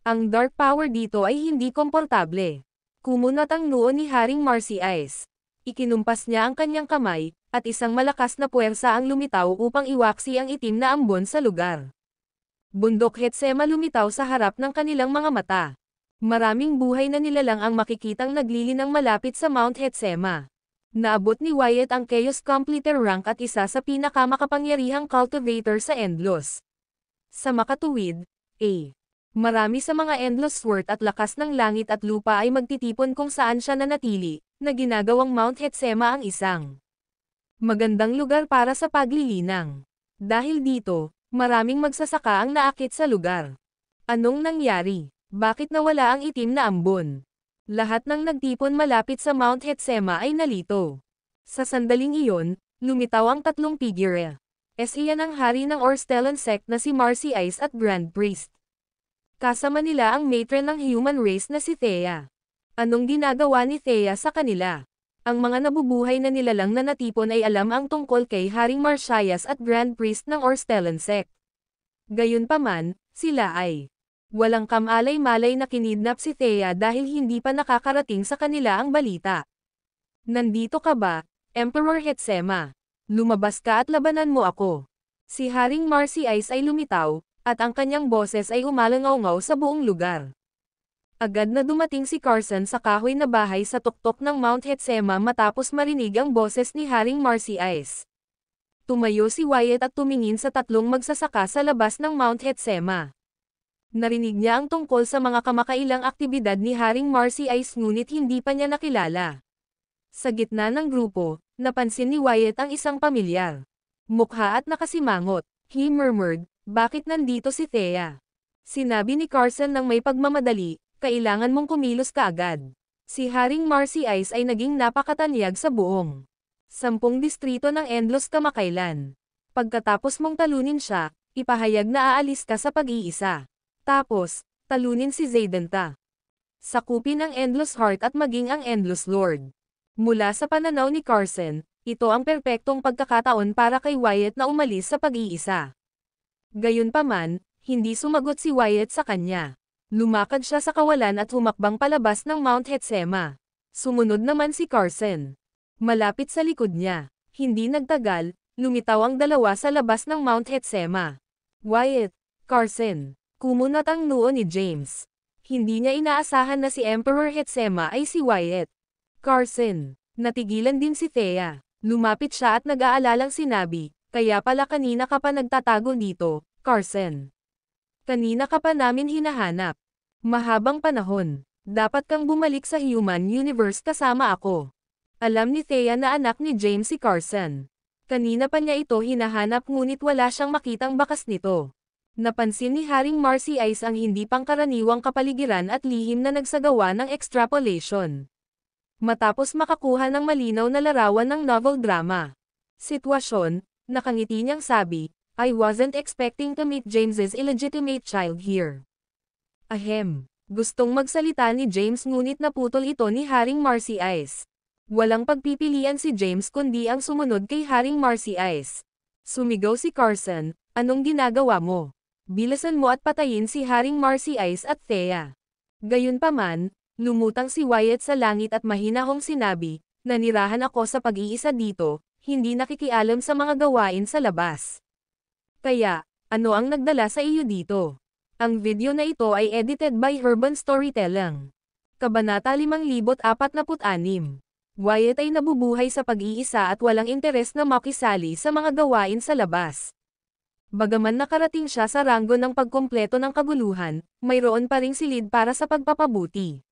Ang dark power dito ay hindi komportable. Kumunat ang noo ni Haring Marcy Ice. Ikinumpas niya ang kanyang kamay, at isang malakas na puwersa ang lumitaw upang iwaksi ang itim na ambon sa lugar. Bundok Hetsema lumitaw sa harap ng kanilang mga mata. Maraming buhay na nilalang ang makikitang naglilinang malapit sa Mount Hetsema. Naabot ni Wyatt ang Chaos Completer rank at isa sa pinakamakapangyarihang cultivator sa Endlos. Sa makatuwid, marami sa mga Endless Sword at lakas ng langit at lupa ay magtitipon kung saan siya nanatili, na ginagawang Mount Hetsema ang isang magandang lugar para sa paglilinang. Dahil dito, maraming magsasaka ang naakit sa lugar. Anong nangyari? Bakit nawala ang itim na ambon? Lahat ng nagtipon malapit sa Mount Hetsema ay nalito. Sa sandaling iyon, lumitaw ang tatlong figure. Iyan ang hari ng Orstellan sect na si Marcy Ice at Grand Priest. Kasama nila ang matron ng human race na si Thea. Anong ginagawa ni Thea sa kanila? Ang mga nabubuhay na nilalang na natipon ay alam ang tungkol kay Haring Marcias at Grand Priest ng Orstellan sect. Gayunpaman, sila ay walang kamalay-malay na kinidnap si Thea dahil hindi pa nakakarating sa kanila ang balita. Nandito ka ba, Emperor Hetsema? Lumabas ka at labanan mo ako. Si Haring Marcy Ice ay lumitaw, at ang kanyang boses ay umalangaw-ngaw sa buong lugar. Agad na dumating si Carson sa kahoy na bahay sa tuktok ng Mount Hetsema matapos marinig ang boses ni Haring Marcy Ice. Tumayo si Wyatt at tumingin sa tatlong magsasaka sa labas ng Mount Hetsema. Narinig niya ang tungkol sa mga kamakailang aktibidad ni Haring Marcy Ice ngunit hindi pa niya nakilala. Sa gitna ng grupo, napansin ni Wyatt ang isang pamilyar mukha at nakasimangot. He murmured, bakit nandito si Thea? Sinabi ni Carson ng may pagmamadali, kailangan mong kumilos kaagad. Si Haring Marcy Ice ay naging napakatanyag sa buong 10 distrito ng Endlos kamakailan. Pagkatapos mong talunin siya, ipahayag na aalis ka sa pag-iisa. Tapos, talunin si Zaydenta. Sakupin ang Endless Heart at maging ang Endless Lord. Mula sa pananaw ni Carson, ito ang perpektong pagkakataon para kay Wyatt na umalis sa pag-iisa. Gayunpaman, hindi sumagot si Wyatt sa kanya. Lumakad siya sa kawalan at humakbang palabas ng Mount Hetsema. Sumunod naman si Carson. Malapit sa likod niya. Hindi nagtagal, lumitaw ang dalawa sa labas ng Mount Hetsema. Wyatt, Carson. Kumunat ang noo ni James. Hindi niya inaasahan na si Emperor Hetsema ay si Wyatt. Carson. Natigilan din si Thea. Lumapit siya at nag-aalalang sinabi, kaya pala kanina ka pa nagtatago dito, Carson. Kanina ka pa namin hinahanap. Mahabang panahon. Dapat kang bumalik sa human universe kasama ako. Alam ni Thea na anak ni James si Carson. Kanina pa niya ito hinahanap ngunit wala siyang makitang bakas nito. Napansin ni Haring Marcy Ice ang hindi pangkaraniwang kapaligiran at lihim na nagsagawa ng extrapolation. Matapos makakuha ng malinaw na larawan ng novel drama sitwasyon, nakangiti niyang sabi, I wasn't expecting to meet James's illegitimate child here. Ahem. Gustong magsalita ni James ngunit naputol ito ni Haring Marcy Ice. Walang pagpipilian si James kundi ang sumunod kay Haring Marcy Ice. Sumigaw si Carson, anong ginagawa mo? Bilisan mo at patayin si Haring Marcy Ice at Thea. Gayunpaman, lumutang si Wyatt sa langit at mahinahong sinabi, nanirahan ako sa pag-iisa dito, hindi nakikialam sa mga gawain sa labas. Kaya, ano ang nagdala sa iyo dito? Ang video na ito ay edited by Urban Storytelling. Kabanata 5046. Wyatt ay nabubuhay sa pag-iisa at walang interes na makisali sa mga gawain sa labas. Bagaman nakarating siya sa ranggo ng pagkumpleto ng kaguluhan, mayroon pa ring silid para sa pagpapabuti.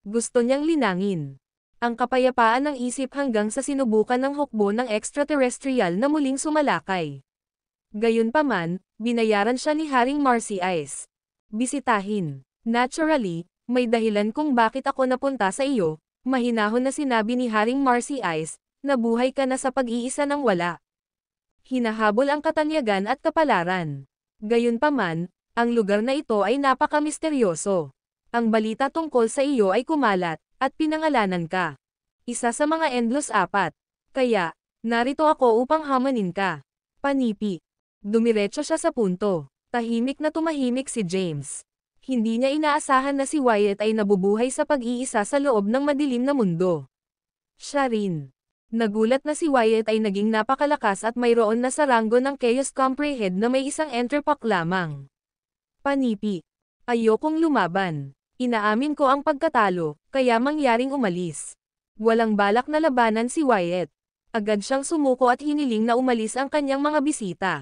Gusto niyang linangin ang kapayapaan ng isip hanggang sa sinubukan ng hukbo ng extraterrestrial na muling sumalakay. Gayunpaman, binayaran siya ni Haring Marcy Ice. Bisitahin. Naturally, may dahilan kung bakit ako napunta sa iyo, mahinahon na sinabi ni Haring Marcy Ice, nabuhay ka na sa pag-iisa ng wala. Hinahabol ang katanyagan at kapalaran. Gayunpaman, ang lugar na ito ay napaka-misteryoso. Ang balita tungkol sa iyo ay kumalat, at pinangalanan ka. Isa sa mga Endless 4. Kaya, narito ako upang hamanin ka. Panipi. Dumiretso siya sa punto. Tahimik na tumahimik si James. Hindi niya inaasahan na si Wyatt ay nabubuhay sa pag-iisa sa loob ng madilim na mundo. Siya rin. Nagulat na si Wyatt ay naging napakalakas at mayroon na sa ranggo ng Chaos Comprehend na may isang Enterpack lamang. Panipi. Ayokong lumaban. Inaamin ko ang pagkatalo, kaya mangyaring umalis. Walang balak na labanan si Wyatt. Agad siyang sumuko at hiniling na umalis ang kanyang mga bisita.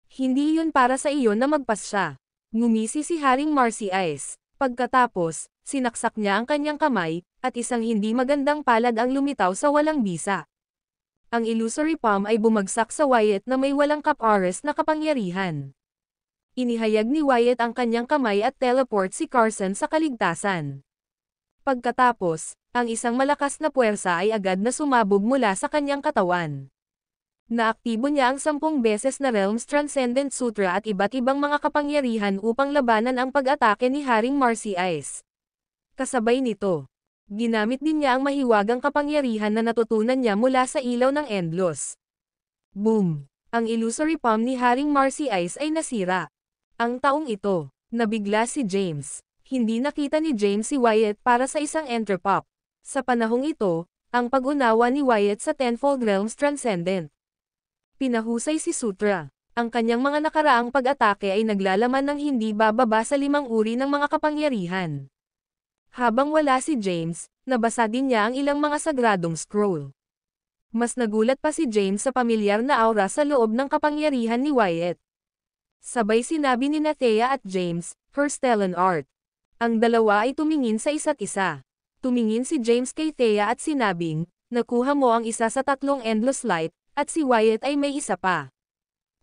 Hindi yun para sa iyo na magpas siya. Ngumisi si Haring Marcy Ice. Pagkatapos, sinaksak niya ang kanyang kamay, at isang hindi magandang palad ang lumitaw sa walang bisa. Ang illusory palm ay bumagsak sa Wyatt na may walang cap-arrest na kapangyarihan. Inihayag ni Wyatt ang kanyang kamay at teleport si Carson sa kaligtasan. Pagkatapos, ang isang malakas na puwersa ay agad na sumabog mula sa kanyang katawan. Naaktibo niya ang 10 beses na Realms Transcendent Sutra at iba't ibang mga kapangyarihan upang labanan ang pag-atake ni Haring Marcy Ice. Kasabay nito, ginamit din niya ang mahiwagang kapangyarihan na natutunan niya mula sa ilaw ng Endless. Boom! Ang illusory palm ni Haring Marcy Ice ay nasira. Ang taong ito, nabigla si James. Hindi nakita ni James si Wyatt para sa isang Enterpop. Sa panahong ito, ang pag-unawa ni Wyatt sa Tenfold Realms Transcendent. Pinahusay si Sutra. Ang kanyang mga nakaraang pag-atake ay naglalaman ng hindi bababa sa 5 uri ng mga kapangyarihan. Habang wala si James, nabasa din niya ang ilang mga sagradong scroll. Mas nagulat pa si James sa pamilyar na aura sa loob ng kapangyarihan ni Wyatt. Sabay sinabi ni Thea at James, her Stellan Art. Ang dalawa ay tumingin sa isa't isa. Tumingin si James kay Thea at sinabing, nakuha mo ang isa sa 3 Endless Light, at si Wyatt ay may isa pa.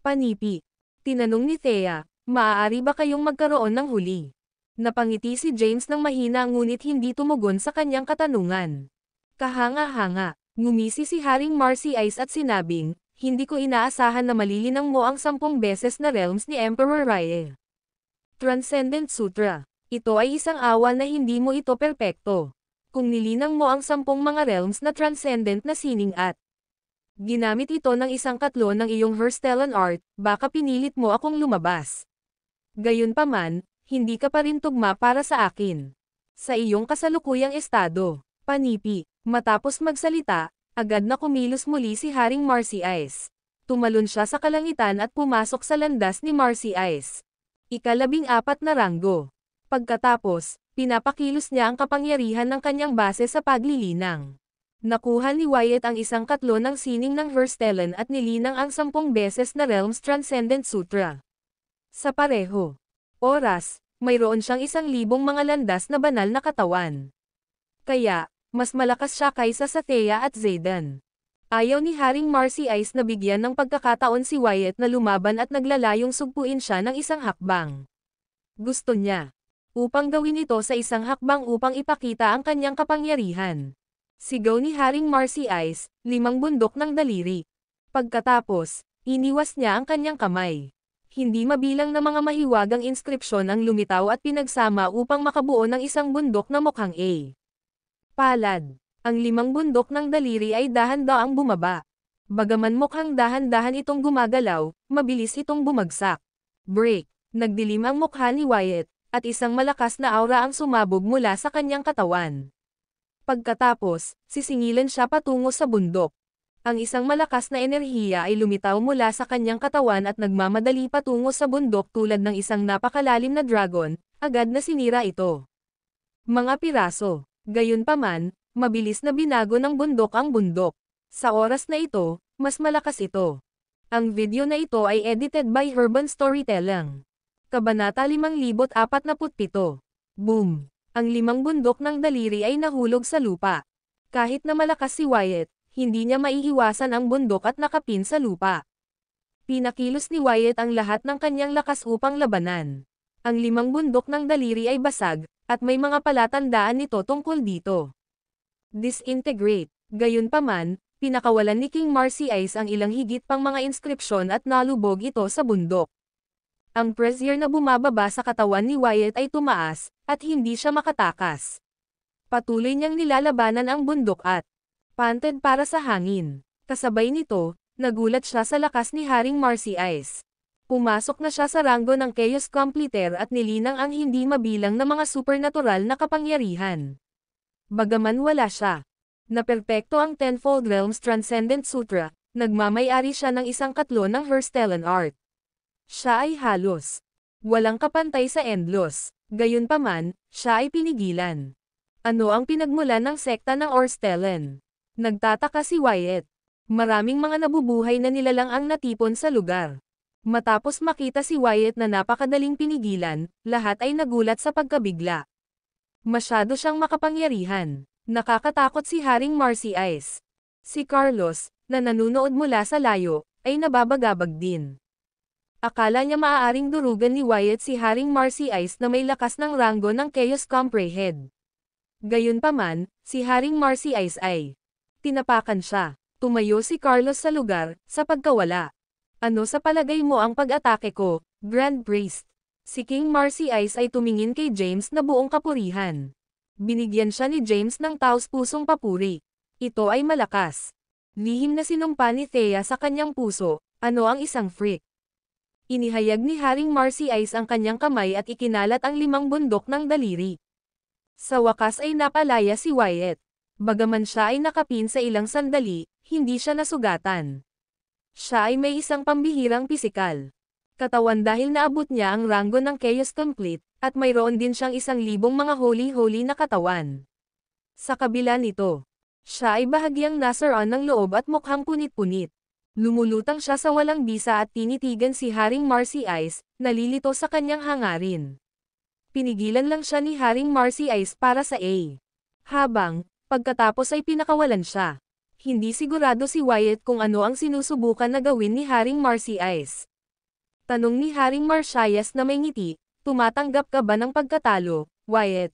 Panipi. Tinanong ni Thea, maaari ba kayong magkaroon ng huli? Napangiti si James ng mahina ngunit hindi tumugon sa kanyang katanungan. Kahanga-hanga, ngumisi si Haring Marcy Ice at sinabing, hindi ko inaasahan na malilinang mo ang 10 beses na realms ni Emperor Rye. Transcendent Sutra. Ito ay isang awa na hindi mo ito perpekto. Kung nilinang mo ang 10 mga realms na transcendent na sining at ginamit ito ng isang katlo ng iyong Herstellan Art, baka pinilit mo akong lumabas. Gayunpaman, hindi ka pa rin tugma para sa akin. Sa iyong kasalukuyang estado, panipi, matapos magsalita, agad na kumilos muli si Haring Marcy Ice. Tumalon siya sa kalangitan at pumasok sa landas ni Marcy Ice. Ika-14 na ranggo. Pagkatapos, pinapakilos niya ang kapangyarihan ng kanyang base sa paglilinang. Nakuha ni Wyatt ang isang katlo ng sining ng Herstellan at nilinang ang 10 beses na Realms Transcendent Sutra. Sa pareho oras, mayroon siyang 1,000 mga landas na banal na katawan. Kaya, mas malakas siya kaysa sa Thea at Zayden. Ayaw ni Haring Marcy Ice na bigyan ng pagkakataon si Wyatt na lumaban at naglalayong sugpuin siya ng isang hakbang. Gusto niya upang gawin ito sa isang hakbang upang ipakita ang kanyang kapangyarihan. Sigaw ni Haring Marcy Ice, 5 bundok ng daliri. Pagkatapos, iniwas niya ang kanyang kamay. Hindi mabilang na mga mahiwagang inskripsyon ang lumitaw at pinagsama upang makabuo ng isang bundok na mukhang A. Palad. Ang 5 bundok ng daliri ay dahan-daang bumaba. Bagaman mukhang dahan-dahan itong gumagalaw, mabilis itong bumagsak. Break. Nagdilim ang mukha ni Wyatt, at isang malakas na aura ang sumabog mula sa kanyang katawan. Pagkatapos, sisingilan siya patungo sa bundok. Ang isang malakas na enerhiya ay lumitaw mula sa kanyang katawan at nagmamadali patungo sa bundok tulad ng isang napakalalim na dragon, agad na sinira ito. Mga piraso. Gayunpaman, mabilis na binago ng bundok ang bundok. Sa oras na ito, mas malakas ito. Ang video na ito ay edited by Herban Storytelling. Kabanata 5047. Boom! Ang 5 bundok ng daliri ay nahulog sa lupa. Kahit na malakas si Wyatt, hindi niya maiiwasan ang bundok at nakapin sa lupa. Pinakilos ni Wyatt ang lahat ng kanyang lakas upang labanan. Ang 5 bundok ng daliri ay basag, at may mga palatandaan nito tungkol dito. Disintegrate. Gayunpaman, pinakawalan ni King Marcy Ice ang ilang higit pang mga inskripsyon at nalubog ito sa bundok. Ang pressure na bumababa sa katawan ni Wyatt ay tumaas, at hindi siya makatakas. Patuloy niyang nilalabanan ang bundok at panted para sa hangin. Kasabay nito, nagulat siya sa lakas ni Haring Marcy Ice. Pumasok na siya sa ranggo ng Chaos Completer at nilinang ang hindi mabilang na mga supernatural na kapangyarihan. Bagaman wala siya na perpekto ang Tenfold Realms Transcendent Sutra, nagmamay-ari siya ng isang katlo ng Herstellan Art. Siya ay halos walang kapantay sa Endlos. Gayunpaman, siya ay pinigilan. Ano ang pinagmulan ng sekta ng Orstellan? Nagtataka si Wyatt. Maraming mga nabubuhay na nilalang ang natipon sa lugar. Matapos makita si Wyatt na napakadaling pinigilan, lahat ay nagulat sa pagkabigla. Masyado siyang makapangyarihan. Nakakatakot si Haring Marcy Ice. Si Carlos, na nanunood mula sa layo, ay nababagabag din. Akala niya maaaring durugan ni Wyatt si Haring Marcy Ice na may lakas ng ranggo ng Chaos Comprehension. Gayunpaman, si Haring Marcy Ice ay tinapakan siya. Tumayo si Carlos sa lugar, sa pagkawala. Ano sa palagay mo ang pag-atake ko, Grand Priest? Si King Marcy Ice ay tumingin kay James na buong kapurihan. Binigyan siya ni James ng taos-pusong papuri. Ito ay malakas. Lihim na sinumpa ni Thea sa kanyang puso, ano ang isang freak. Inihayag ni Haring Marcy Ice ang kanyang kamay at ikinalat ang 5 bundok ng daliri. Sa wakas ay napalaya si Wyatt. Bagaman siya ay nakapin sa ilang sandali, hindi siya nasugatan. Siya ay may isang pambihirang pisikal katawan dahil naabot niya ang ranggo ng Chaos Complete, at mayroon din siyang 1,000 mga holy-holy na katawan. Sa kabila nito, siya ay bahagyang nasaran ng loob at mukhang punit-punit. Lumulutang siya sa walang bisa at tinitigan si Haring Marcy Ice, nalilito sa kanyang hangarin. Pinigilan lang siya ni Haring Marcy Ice para sa A. Habang, pagkatapos ay pinakawalan siya. Hindi sigurado si Wyatt kung ano ang sinusubukan na gawin ni Haring Marcy Ice. Tanong ni Haring Marcias na may ngiti, tumatanggap ka ba ng pagkatalo, Wyatt?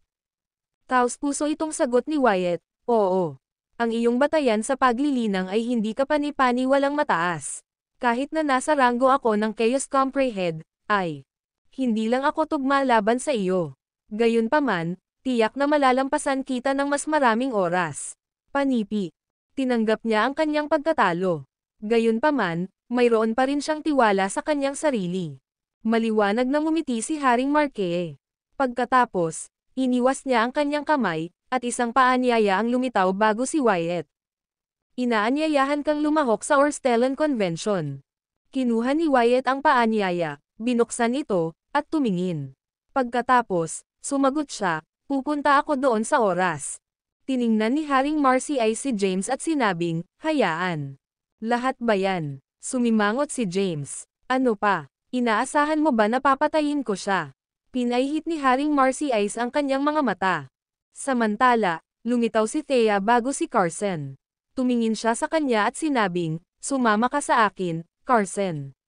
Taos-puso itong sagot ni Wyatt, oo. Ang iyong batayan sa paglilinang ay hindi ka pani-walang mataas. Kahit na nasa ranggo ako ng Chaos Comprehension, ay hindi lang ako tugma laban sa iyo. Gayunpaman, tiyak na malalampasan kita ng mas maraming oras. Panipi. Tinanggap niya ang kanyang pagkatalo. Gayunpaman, mayroon pa rin siyang tiwala sa kanyang sarili. Maliwanag na ngumiti si Haring Marque. Pagkatapos, iniwas niya ang kanyang kamay, at isang paanyaya ang lumitaw bago si Wyatt. Inaanyayahan kang lumahok sa Orstellan Convention. Kinuha ni Wyatt ang paanyaya, binuksan ito, at tumingin. Pagkatapos, sumagot siya, pupunta ako doon sa oras. Tiningnan ni Haring Marcy Ice si James at sinabing, hayaan. Lahat ba yan? Sumimangot si James. Ano pa? Inaasahan mo ba na papatayin ko siya? Pinaihit ni Haring Marcy Ice ang kanyang mga mata. Samantala, lumitaw si Thea bago si Carson. Tumingin siya sa kanya at sinabing, "Sumama ka sa akin, Carson."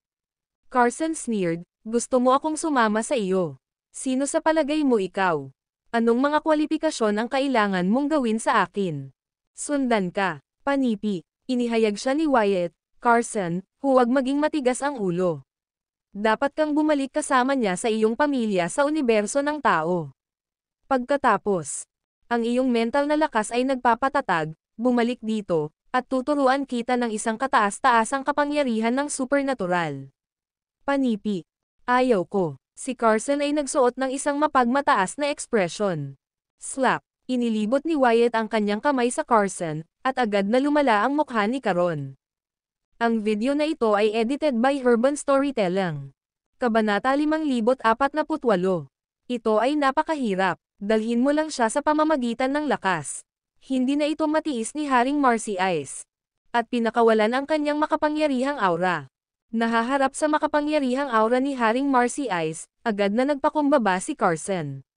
Carson sneered, "Gusto mo akong sumama sa iyo? Sino sa palagay mo ikaw? Anong mga kwalifikasyon ang kailangan mong gawin sa akin? Sundan ka." Panipi. Inihayag siya ni Wyatt, "Carson, huwag maging matigas ang ulo. Dapat kang bumalik kasama niya sa iyong pamilya sa universo ng tao. Pagkatapos, ang iyong mental na lakas ay nagpapatatag, bumalik dito, at tuturuan kita ng isang kataas-taasang kapangyarihan ng supernatural." Panipi. Ayaw ko. Si Carson ay nagsuot ng isang mapagmataas na ekspresyon. Slap. Inilibot ni Wyatt ang kanyang kamay sa Carson, at agad na lumala ang mukha ni Caron. Ang video na ito ay edited by Urban Storytelling. Kabanata 5048. Ito ay napakahirap. Dalhin mo lang siya sa pamamagitan ng lakas. Hindi na ito matiis ni Haring Marcy Ice. At pinakawalan ang kanyang makapangyarihang aura. Nahaharap sa makapangyarihang aura ni Haring Marcy Ice, agad na nagpakumbaba si Carson.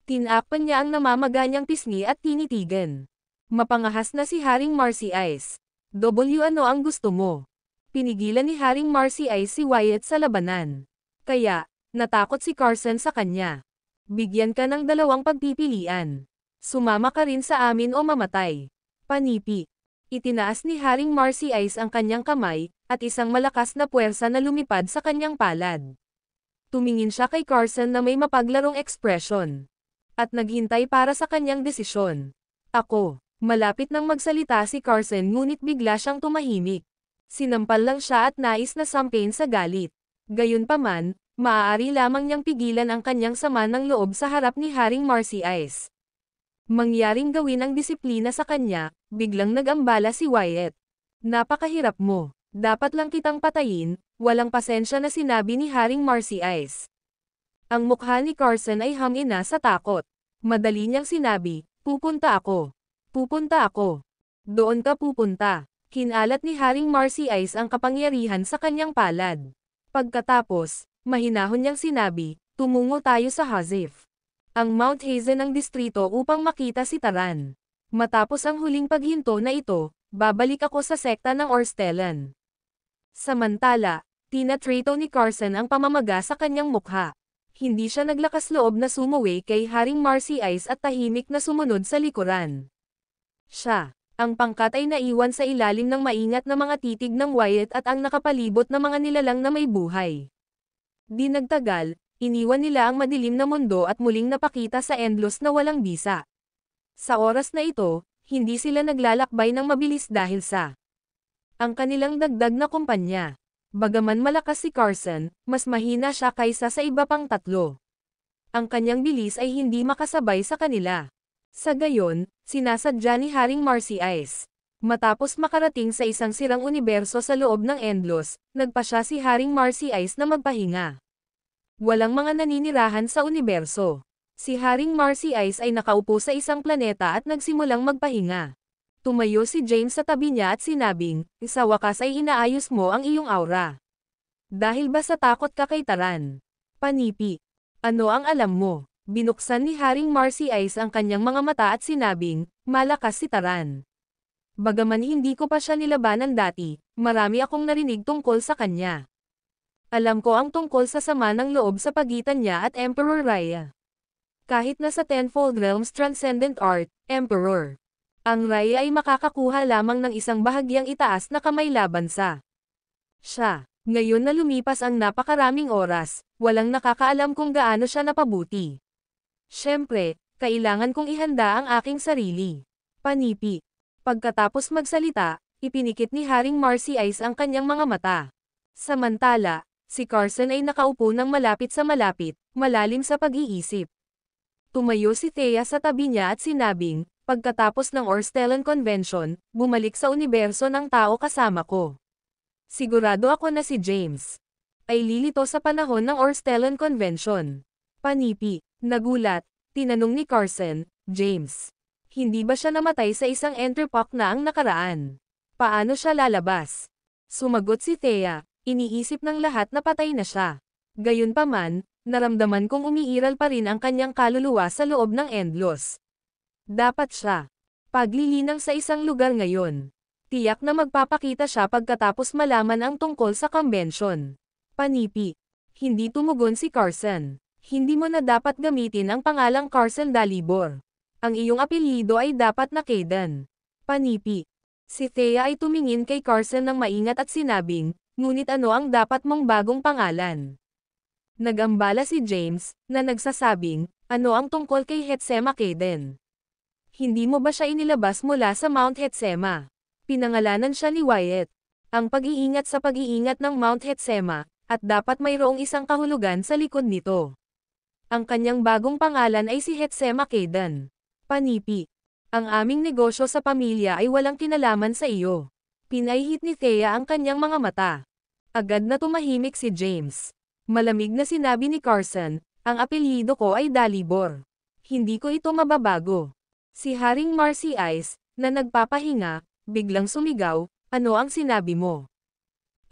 Tinakpan niya ang namamaganyang pisngi at tinitigan. Mapangahas na si Haring Marcy Ice. Ano ang gusto mo? Pinigilan ni Haring Marcy Ice si Wyatt sa labanan. Kaya, natakot si Carson sa kanya. Bigyan ka ng dalawang pagpipilian. Sumama ka rin sa amin o mamatay. Panipi. Itinaas ni Haring Marcy Ice ang kanyang kamay, at isang malakas na puwersa na lumipad sa kanyang palad. Tumingin siya kay Carson na may mapaglarong ekspresyon. At naghintay para sa kanyang desisyon. Ako. Malapit nang magsalita si Carson ngunit bigla siyang tumahimik. Sinampal lang siya at nais na sampain sa galit. Gayunpaman, maaari lamang niyang pigilan ang kanyang sama ng loob sa harap ni Haring Marcy Ice. Mangyaring gawin ang disiplina sa kanya, biglang nag-ambala si Wyatt. Napakahirap mo. Dapat lang kitang patayin, walang pasensya na sinabi ni Haring Marcy Ice. Ang mukha ni Carson ay hamina sa takot. Madali niyang sinabi, pupunta ako. Pupunta ako. Doon ka pupunta. Kinalat ni Haring Marcy Ice ang kapangyarihan sa kanyang palad. Pagkatapos, mahinahon niyang sinabi, tumungo tayo sa Hazif. Ang Mount Hazen ng distrito upang makita si Taran. Matapos ang huling paghinto na ito, babalik ako sa sekta ng Orstellan. Samantala, tinatrato ni Carson ang pamamaga sa kanyang mukha. Hindi siya naglakas loob na sumuwi kay Haring Marcy Ice at tahimik na sumunod sa likuran. Siya. Ang pangkat ay naiwan sa ilalim ng maingat na mga titig ng Wyatt at ang nakapalibot na mga nilalang na may buhay. Di nagtagal, iniwan nila ang madilim na mundo at muling napakita sa Endlos na walang bisa. Sa oras na ito, hindi sila naglalakbay ng mabilis dahil sa ang kanilang dagdag na kumpanya. Bagaman malakas si Carson, mas mahina siya kaysa sa iba pang tatlo. Ang kanyang bilis ay hindi makasabay sa kanila. Sa gayon, sinasadya ni Haring Marcy Ice. Matapos makarating sa isang sirang universo sa loob ng Endlos, nagpa siya si Haring Marcy Ice na magpahinga. Walang mga naninirahan sa universo. Si Haring Marcy Ice ay nakaupo sa isang planeta at nagsimulang magpahinga. Tumayo si James sa tabi niya at sinabing, sa wakas ay inaayos mo ang iyong aura. Dahil ba sa takot ka kay Taran? Panipi. Ano ang alam mo? Binuksan ni Haring Marcy Ice ang kanyang mga mata at sinabing, malakas si Taran. Bagaman hindi ko pa siya nilabanan dati, marami akong narinig tungkol sa kanya. Alam ko ang tungkol sa sama ng loob sa pagitan niya at Emperor Raya. Kahit na sa Tenfold Realms Transcendent Art, Emperor, ang Raya ay makakakuha lamang ng isang bahagyang itaas na kamay laban sa siya. Ngayon na lumipas ang napakaraming oras, walang nakakaalam kung gaano siya napabuti. Siyempre, kailangan kong ihanda ang aking sarili. Panipi. Pagkatapos magsalita, ipinikit ni Haring Marcy Ice ang kanyang mga mata. Samantala, si Carson ay nakaupo ng malapit sa malapit, malalim sa pag-iisip. Tumayo si Thea sa tabi niya at sinabing, pagkatapos ng Orstellan Convention, bumalik sa universo ng tao kasama ko. Sigurado ako na si James ay lilito sa panahon ng Orstellan Convention. Panipi. Nagulat, tinanong ni Carson, James. Hindi ba siya namatay sa isang entrepok na ang nakaraan? Paano siya lalabas? Sumagot si Thea, iniisip ng lahat na patay na siya. Gayunpaman, Naramdaman kong umiiral pa rin ang kanyang kaluluwa sa loob ng Endlos. Dapat siya. Paglilinang sa isang lugar ngayon. Tiyak na magpapakita siya pagkatapos malaman ang tungkol sa convention. Panipi. Hindi tumugon si Carson. Hindi mo na dapat gamitin ang pangalang Carson Dalibor. Ang iyong apelyido ay dapat na Kayden. Panipi. Si Thea ay tumingin kay Carson ng maingat at sinabing, ngunit ano ang dapat mong bagong pangalan? Nagambala si James, na nagsasabing, ano ang tungkol kay Hetsema Kayden? Hindi mo ba siya inilabas mula sa Mount Hetsema? Pinangalanan siya ni Wyatt. Ang pag-iingat sa pag-iingat ng Mount Hetsema, at dapat mayroong isang kahulugan sa likod nito. Ang kanyang bagong pangalan ay si Hetsema Kayden. Panipi. Ang aming negosyo sa pamilya ay walang kinalaman sa iyo. Pinahihit ni Thea ang kanyang mga mata. Agad na tumahimik si James. Malamig na sinabi ni Carson, ang apelyido ko ay Dalibor. Hindi ko ito mababago. Si Haring Marcy Ice, na nagpapahinga, biglang sumigaw, ano ang sinabi mo?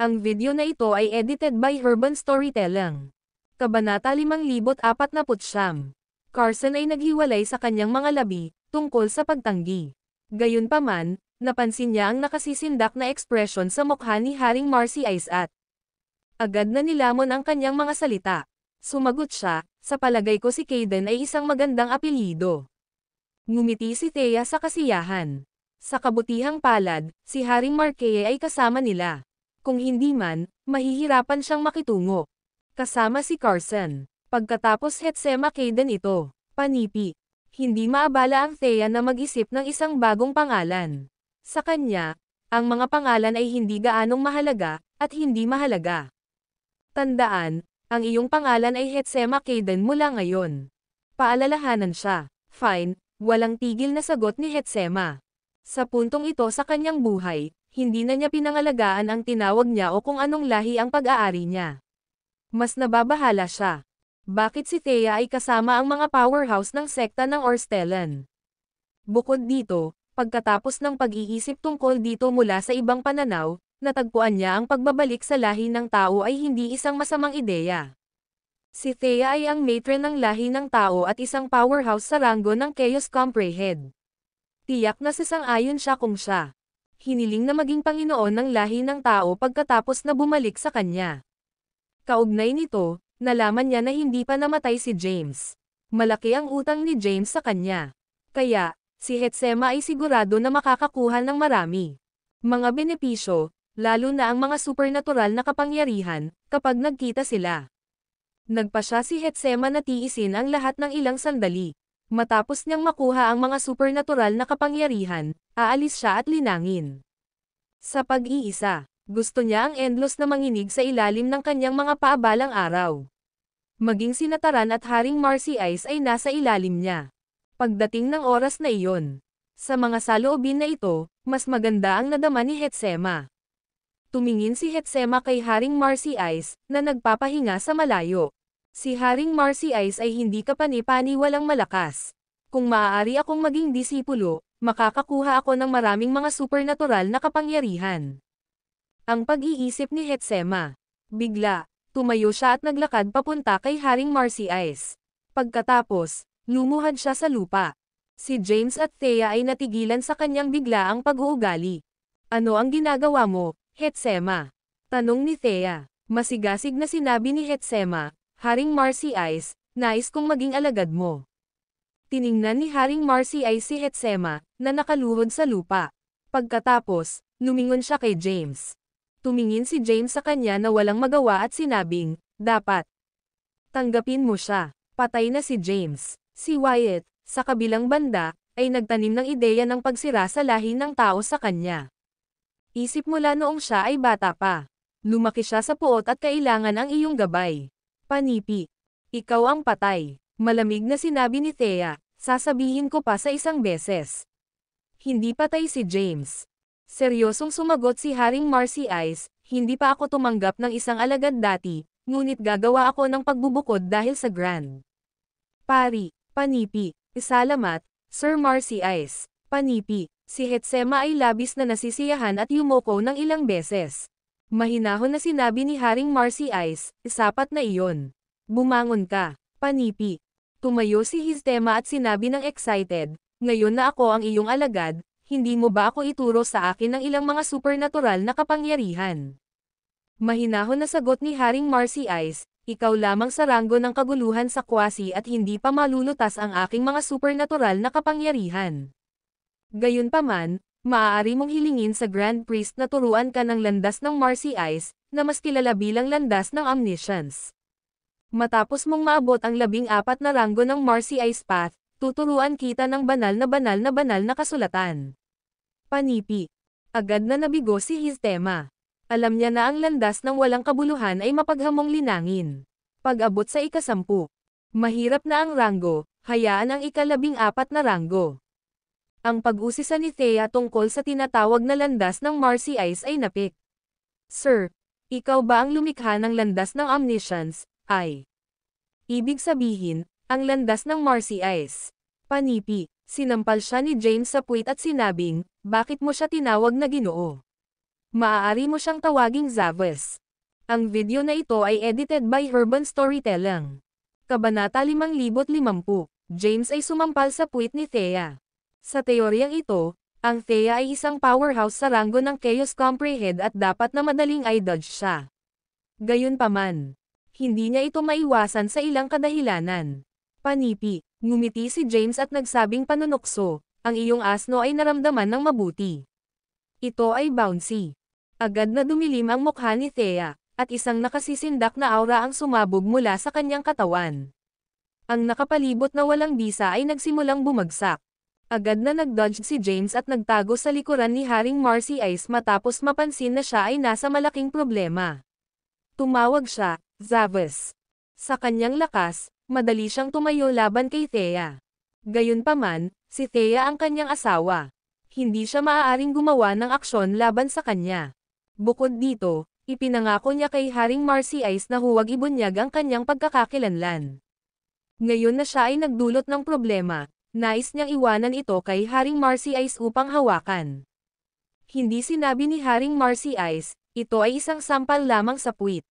Ang video na ito ay edited by Urban Storytelling. Kabanata 5049. Carson ay naghiwalay sa kanyang mga labi, tungkol sa pagtanggi. Gayunpaman, napansin niya ang nakasisindak na ekspresyon sa mukha ni Haring Marcy Ice at agad na nilamon ang kanyang mga salita. Sumagot siya, sa palagay ko si Kayden ay isang magandang apelyido. Ngumiti si Thea sa kasiyahan. Sa kabutihang palad, si Haring Markeye ay kasama nila. Kung hindi man, mahihirapan siyang makitungo. Kasama si Carson. Pagkatapos Hetsema Kayden ito. Panipi. Hindi maabala ang Thea na mag-isip ng isang bagong pangalan. Sa kanya, ang mga pangalan ay hindi gaanong mahalaga, at hindi mahalaga. Tandaan, ang iyong pangalan ay Hetsema Kayden mula ngayon. Paalalahanan siya. Fine, walang tigil na sagot ni Hetsema. Sa puntong ito sa kanyang buhay, hindi na niya pinangalagaan ang tinawag niya o kung anong lahi ang pag-aari niya. Mas nababahala siya. Bakit si Thea ay kasama ang mga powerhouse ng sekta ng Orstellan? Bukod dito, pagkatapos ng pag-iisip tungkol dito mula sa ibang pananaw, natagpuan niya ang pagbabalik sa lahi ng tao ay hindi isang masamang ideya. Si Thea ay ang matron ng lahi ng tao at isang powerhouse sa ranggo ng Chaos Comprehed. Tiyak na sasang-ayon siya kung siya hiniling na maging Panginoon ng lahi ng tao pagkatapos na bumalik sa kanya. Kaugnay nito, nalaman niya na hindi pa namatay si James. Malaki ang utang ni James sa kanya. Kaya, si Hetsema ay sigurado na makakakuha ng marami mga benepisyo, lalo na ang mga supernatural na kapangyarihan, kapag nagkita sila. Nagpa siya si Hetsema na tiisin ang lahat ng ilang sandali. Matapos niyang makuha ang mga supernatural na kapangyarihan, aalis siya at linangin. Sa pag-iisa, gusto niya ang Endlos na manginig sa ilalim ng kanyang mga paabalang araw. Maging si Nataran at Haring Marcy Ice ay nasa ilalim niya. Pagdating ng oras na iyon, sa mga saloobin na ito, mas maganda ang nadama ni Hetsema. Tumingin si Hetsema kay Haring Marcy Ice, na nagpapahinga sa malayo. Si Haring Marcy Ice ay hindi kapani-paniwalang malakas. Kung maaari akong maging disipulo, makakakuha ako ng maraming mga supernatural na kapangyarihan. Ang pag-iisip ni Hetsema. Bigla, tumayo siya at naglakad papunta kay Haring Marcy Ice. Pagkatapos, lumuhad siya sa lupa. Si James at Thea ay natigilan sa kanyang biglaang pag-uugali. Ano ang ginagawa mo, Hetsema? Tanong ni Thea. Masigasig na sinabi ni Hetsema, Haring Marcy Ice, nais kong maging alagad mo. Tiningnan ni Haring Marcy Ice si Hetsema, na nakaluhod sa lupa. Pagkatapos, lumingon siya kay James. Tumingin si James sa kanya na walang magawa at sinabing, dapat tanggapin mo siya. Patay na si James. Si Wyatt, sa kabilang banda, ay nagtanim ng ideya ng pagsira sa lahi ng tao sa kanya. Isip mula noong siya ay bata pa. Lumaki siya sa puot at kailangan ang iyong gabay. Panipi. Ikaw ang patay. Malamig na sinabi ni Thea, sasabihin ko pa sa isang beses. Hindi patay si James. Seryosong sumagot si Haring Marcy Ice, hindi pa ako tumanggap ng isang alagad dati, ngunit gagawa ako ng pagbubukod dahil sa Grand Pari. Panipi. Salamat, Sir Marcy Ice. Panipi. Si Hetsema ay labis na nasisiyahan at yumoko ng ilang beses. Mahinahon na sinabi ni Haring Marcy Ice, sapat na iyon. Bumangon ka, panipi. Tumayo si Histema at sinabi ng excited, ngayon na ako ang iyong alagad, hindi mo ba ako ituro sa akin ng ilang mga supernatural na kapangyarihan? Mahinahon na sagot ni Haring Marcy Ice, ikaw lamang sa ranggo ng kaguluhan sa Kwasi at hindi pa malulutas ang aking mga supernatural na kapangyarihan. Gayunpaman, maaari mong hilingin sa Grand Priest na turuan ka ng landas ng Marcy Ice, na mas kilala bilang landas ng Omniscience. Matapos mong maabot ang 14 na ranggo ng Marcy Ice Path, tuturuan kita ng banal na kasulatan. Panipi. Agad na nabigo si Histema. Alam niya na ang landas ng walang kabuluhan ay mapaghamong linangin. Pag-abot sa ika-10. Mahirap na ang ranggo, hayaan ang ika-14 na ranggo. Ang pag-usisa ni Thea tungkol sa tinatawag na landas ng Marcy Ice ay napik. Sir, ikaw ba ang lumikha ng landas ng Omniscience? Ay. Ibig sabihin, ang landas ng Marcy Ice. Panipi, sinampal siya ni James sa puwit at sinabing, bakit mo siya tinawag na Ginoo? Maaari mo siyang tawaging Zavis. Ang video na ito ay edited by Urban Storytelling. Kabanata 5050, James ay sumampal sa puwit ni Thea. Sa teoryang ito, ang Thea ay isang powerhouse sa ranggo ng Chaos Comprehend at dapat na madaling i-dodge siya. Gayunpaman, hindi niya ito maiwasan sa ilang kadahilanan. Panipi, ngumiti si James at nagsabing panunukso, ang iyong asno ay naramdaman ng mabuti. Ito ay bouncy. Agad na dumilim ang mukha ni Thea, at isang nakasisindak na aura ang sumabog mula sa kanyang katawan. Ang nakapalibot na walang bisa ay nagsimulang bumagsak. Agad na nag-dodge si James at nagtago sa likuran ni Haring Marcy Ice matapos mapansin na siya ay nasa malaking problema. Tumawag siya, Zavis. Sa kanyang lakas, madali siyang tumayo laban kay Thea. Gayunpaman, si Thea ang kanyang asawa. Hindi siya maaaring gumawa ng aksyon laban sa kanya. Bukod dito, ipinangako niya kay Haring Marcy Ice na huwag ibunyag ang kanyang pagkakakilanlan. Ngayon na siya ay nagdulot ng problema, nais niyang iwanan ito kay Haring Marcy Ice upang hawakan. Hindi sinabi ni Haring Marcy Ice, ito ay isang sampal lamang sa puwit.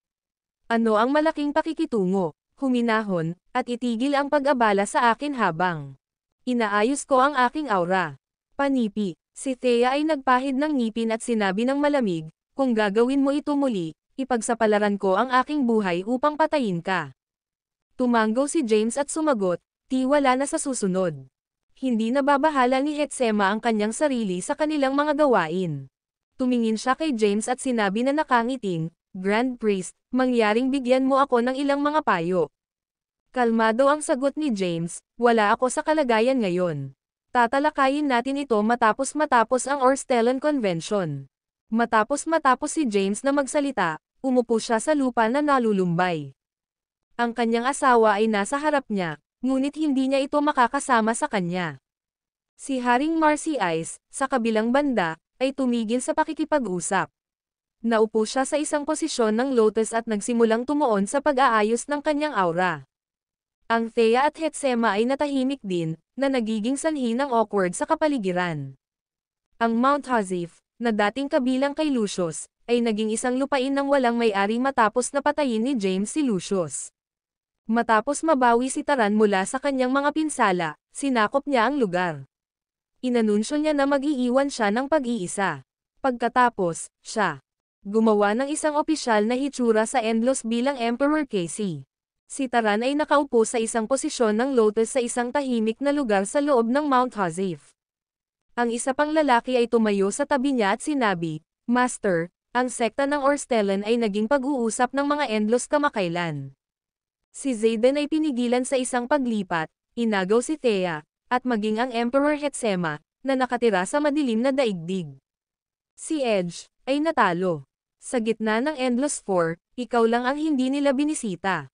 Ano ang malaking pakikitungo, huminahon, at itigil ang pag-abala sa akin habang inaayos ko ang aking aura. Panipi, si Thea ay nagpahid ng ngipin at sinabi ng malamig, kung gagawin mo ito muli, ipagsapalaran ko ang aking buhay upang patayin ka. Tumanggaw si James at sumagot, tiwala na sa susunod. Hindi nababahala ni Hetsema ang kanyang sarili sa kanilang mga gawain. Tumingin siya kay James at sinabi na nakangiting, Grand Priest, mangyaring bigyan mo ako ng ilang mga payo. Kalmado ang sagot ni James, wala ako sa kalagayan ngayon. Tatalakayin natin ito matapos ang Orstellan Convention. Matapos si James na magsalita, umupo siya sa lupa na nalulumbay. Ang kanyang asawa ay nasa harap niya, ngunit hindi niya ito makakasama sa kanya. Si Haring Marcy Ice, sa kabilang banda, ay tumigil sa pakikipag-usap. Naupo siya sa isang posisyon ng lotus at nagsimulang tumuon sa pag-aayos ng kanyang aura. Ang Thea at Hetsema ay natahimik din, na nagiging sanhi ng awkward sa kapaligiran. Ang Mount Hazif, na dating kabilang kay Lucius, ay naging isang lupain ng walang may-ari matapos na patayin ni James si Lucius. Matapos mabawi si Taran mula sa kanyang mga pinsala, sinakop niya ang lugar. Inanunsyo niya na mag-iiwan siya ng pag-iisa. Pagkatapos, siya gumawa ng isang opisyal na hitsura sa Endlos bilang Emperor Casey. Si Taran ay nakaupo sa isang posisyon ng lotus sa isang tahimik na lugar sa loob ng Mount Hazif. Ang isa pang lalaki ay tumayo sa tabi niya at sinabi, Master, ang sekta ng Orstellan ay naging pag-uusap ng mga Endlos kamakailan. Si Zayden ay pinigilan sa isang paglipat, inagaw si Thea, at maging ang Emperor Hetsema, na nakatira sa madilim na daigdig. Si Edge, ay natalo. Sa gitna ng Endless Four, ikaw lang ang hindi nila binisita.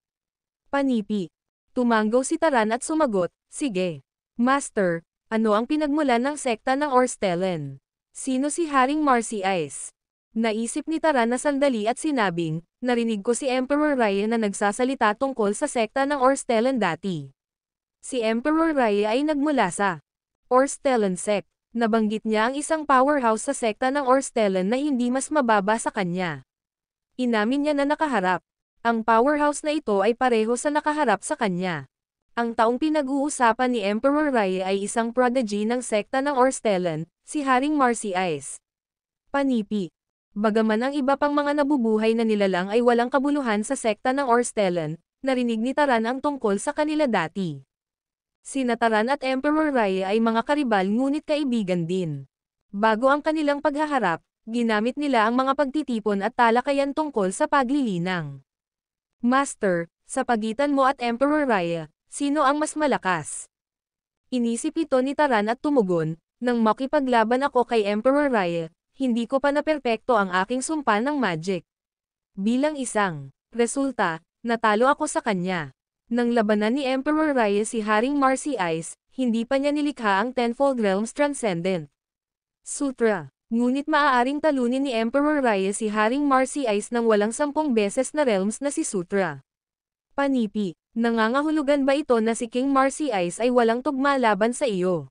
Panipi. Tumanggaw si Taran at sumagot, sige. Master, ano ang pinagmulan ng sekta ng Orstellan? Sino si Haring Marcy Ice? Naisip ni Taran na sandali at sinabing, narinig ko si Emperor Raya na nagsasalita tungkol sa sekta ng Orstellan dati. Si Emperor Raya ay nagmula sa Orstellan sect. Nabanggit niya ang isang powerhouse sa sekta ng Orstellan na hindi mas mababa sa kanya. Inamin niya na nakaharap Ang powerhouse na ito ay pareho sa nakaharap sa kanya. Ang taong pinag-uusapan ni Emperor Raya ay isang prodigy ng sekta ng Orstellan, si Haring Marcy Ice. Panipi. Bagaman ang iba pang mga nabubuhay na nilalang ay walang kabuluhan sa sekta ng Orstellan, narinig ni Taran ang tungkol sa kanila dati. Sina Taran at Emperor Raya ay mga karibal ngunit kaibigan din. Bago ang kanilang paghaharap, ginamit nila ang mga pagtitipon at talakayan tungkol sa paglilinang. Master, sa pagitan mo at Emperor Raya, sino ang mas malakas? Inisip ito ni Taran at tumugon, nang makipaglaban ako kay Emperor Raya, hindi ko pa naperpekto ang aking sumpa ng magic. Bilang isang resulta, natalo ako sa kanya. Nang labanan ni Emperor Raya si Haring Marcy Ice, hindi pa niya nilikha ang Tenfold Realms Transcendent Sutra. Ngunit maaaring talunin ni Emperor Raya si Haring Marcy Ice ng walang 10 beses na realms na si Sutra. Panipi, nangangahulugan ba ito na si King Marcy Ice ay walang tugma laban sa iyo?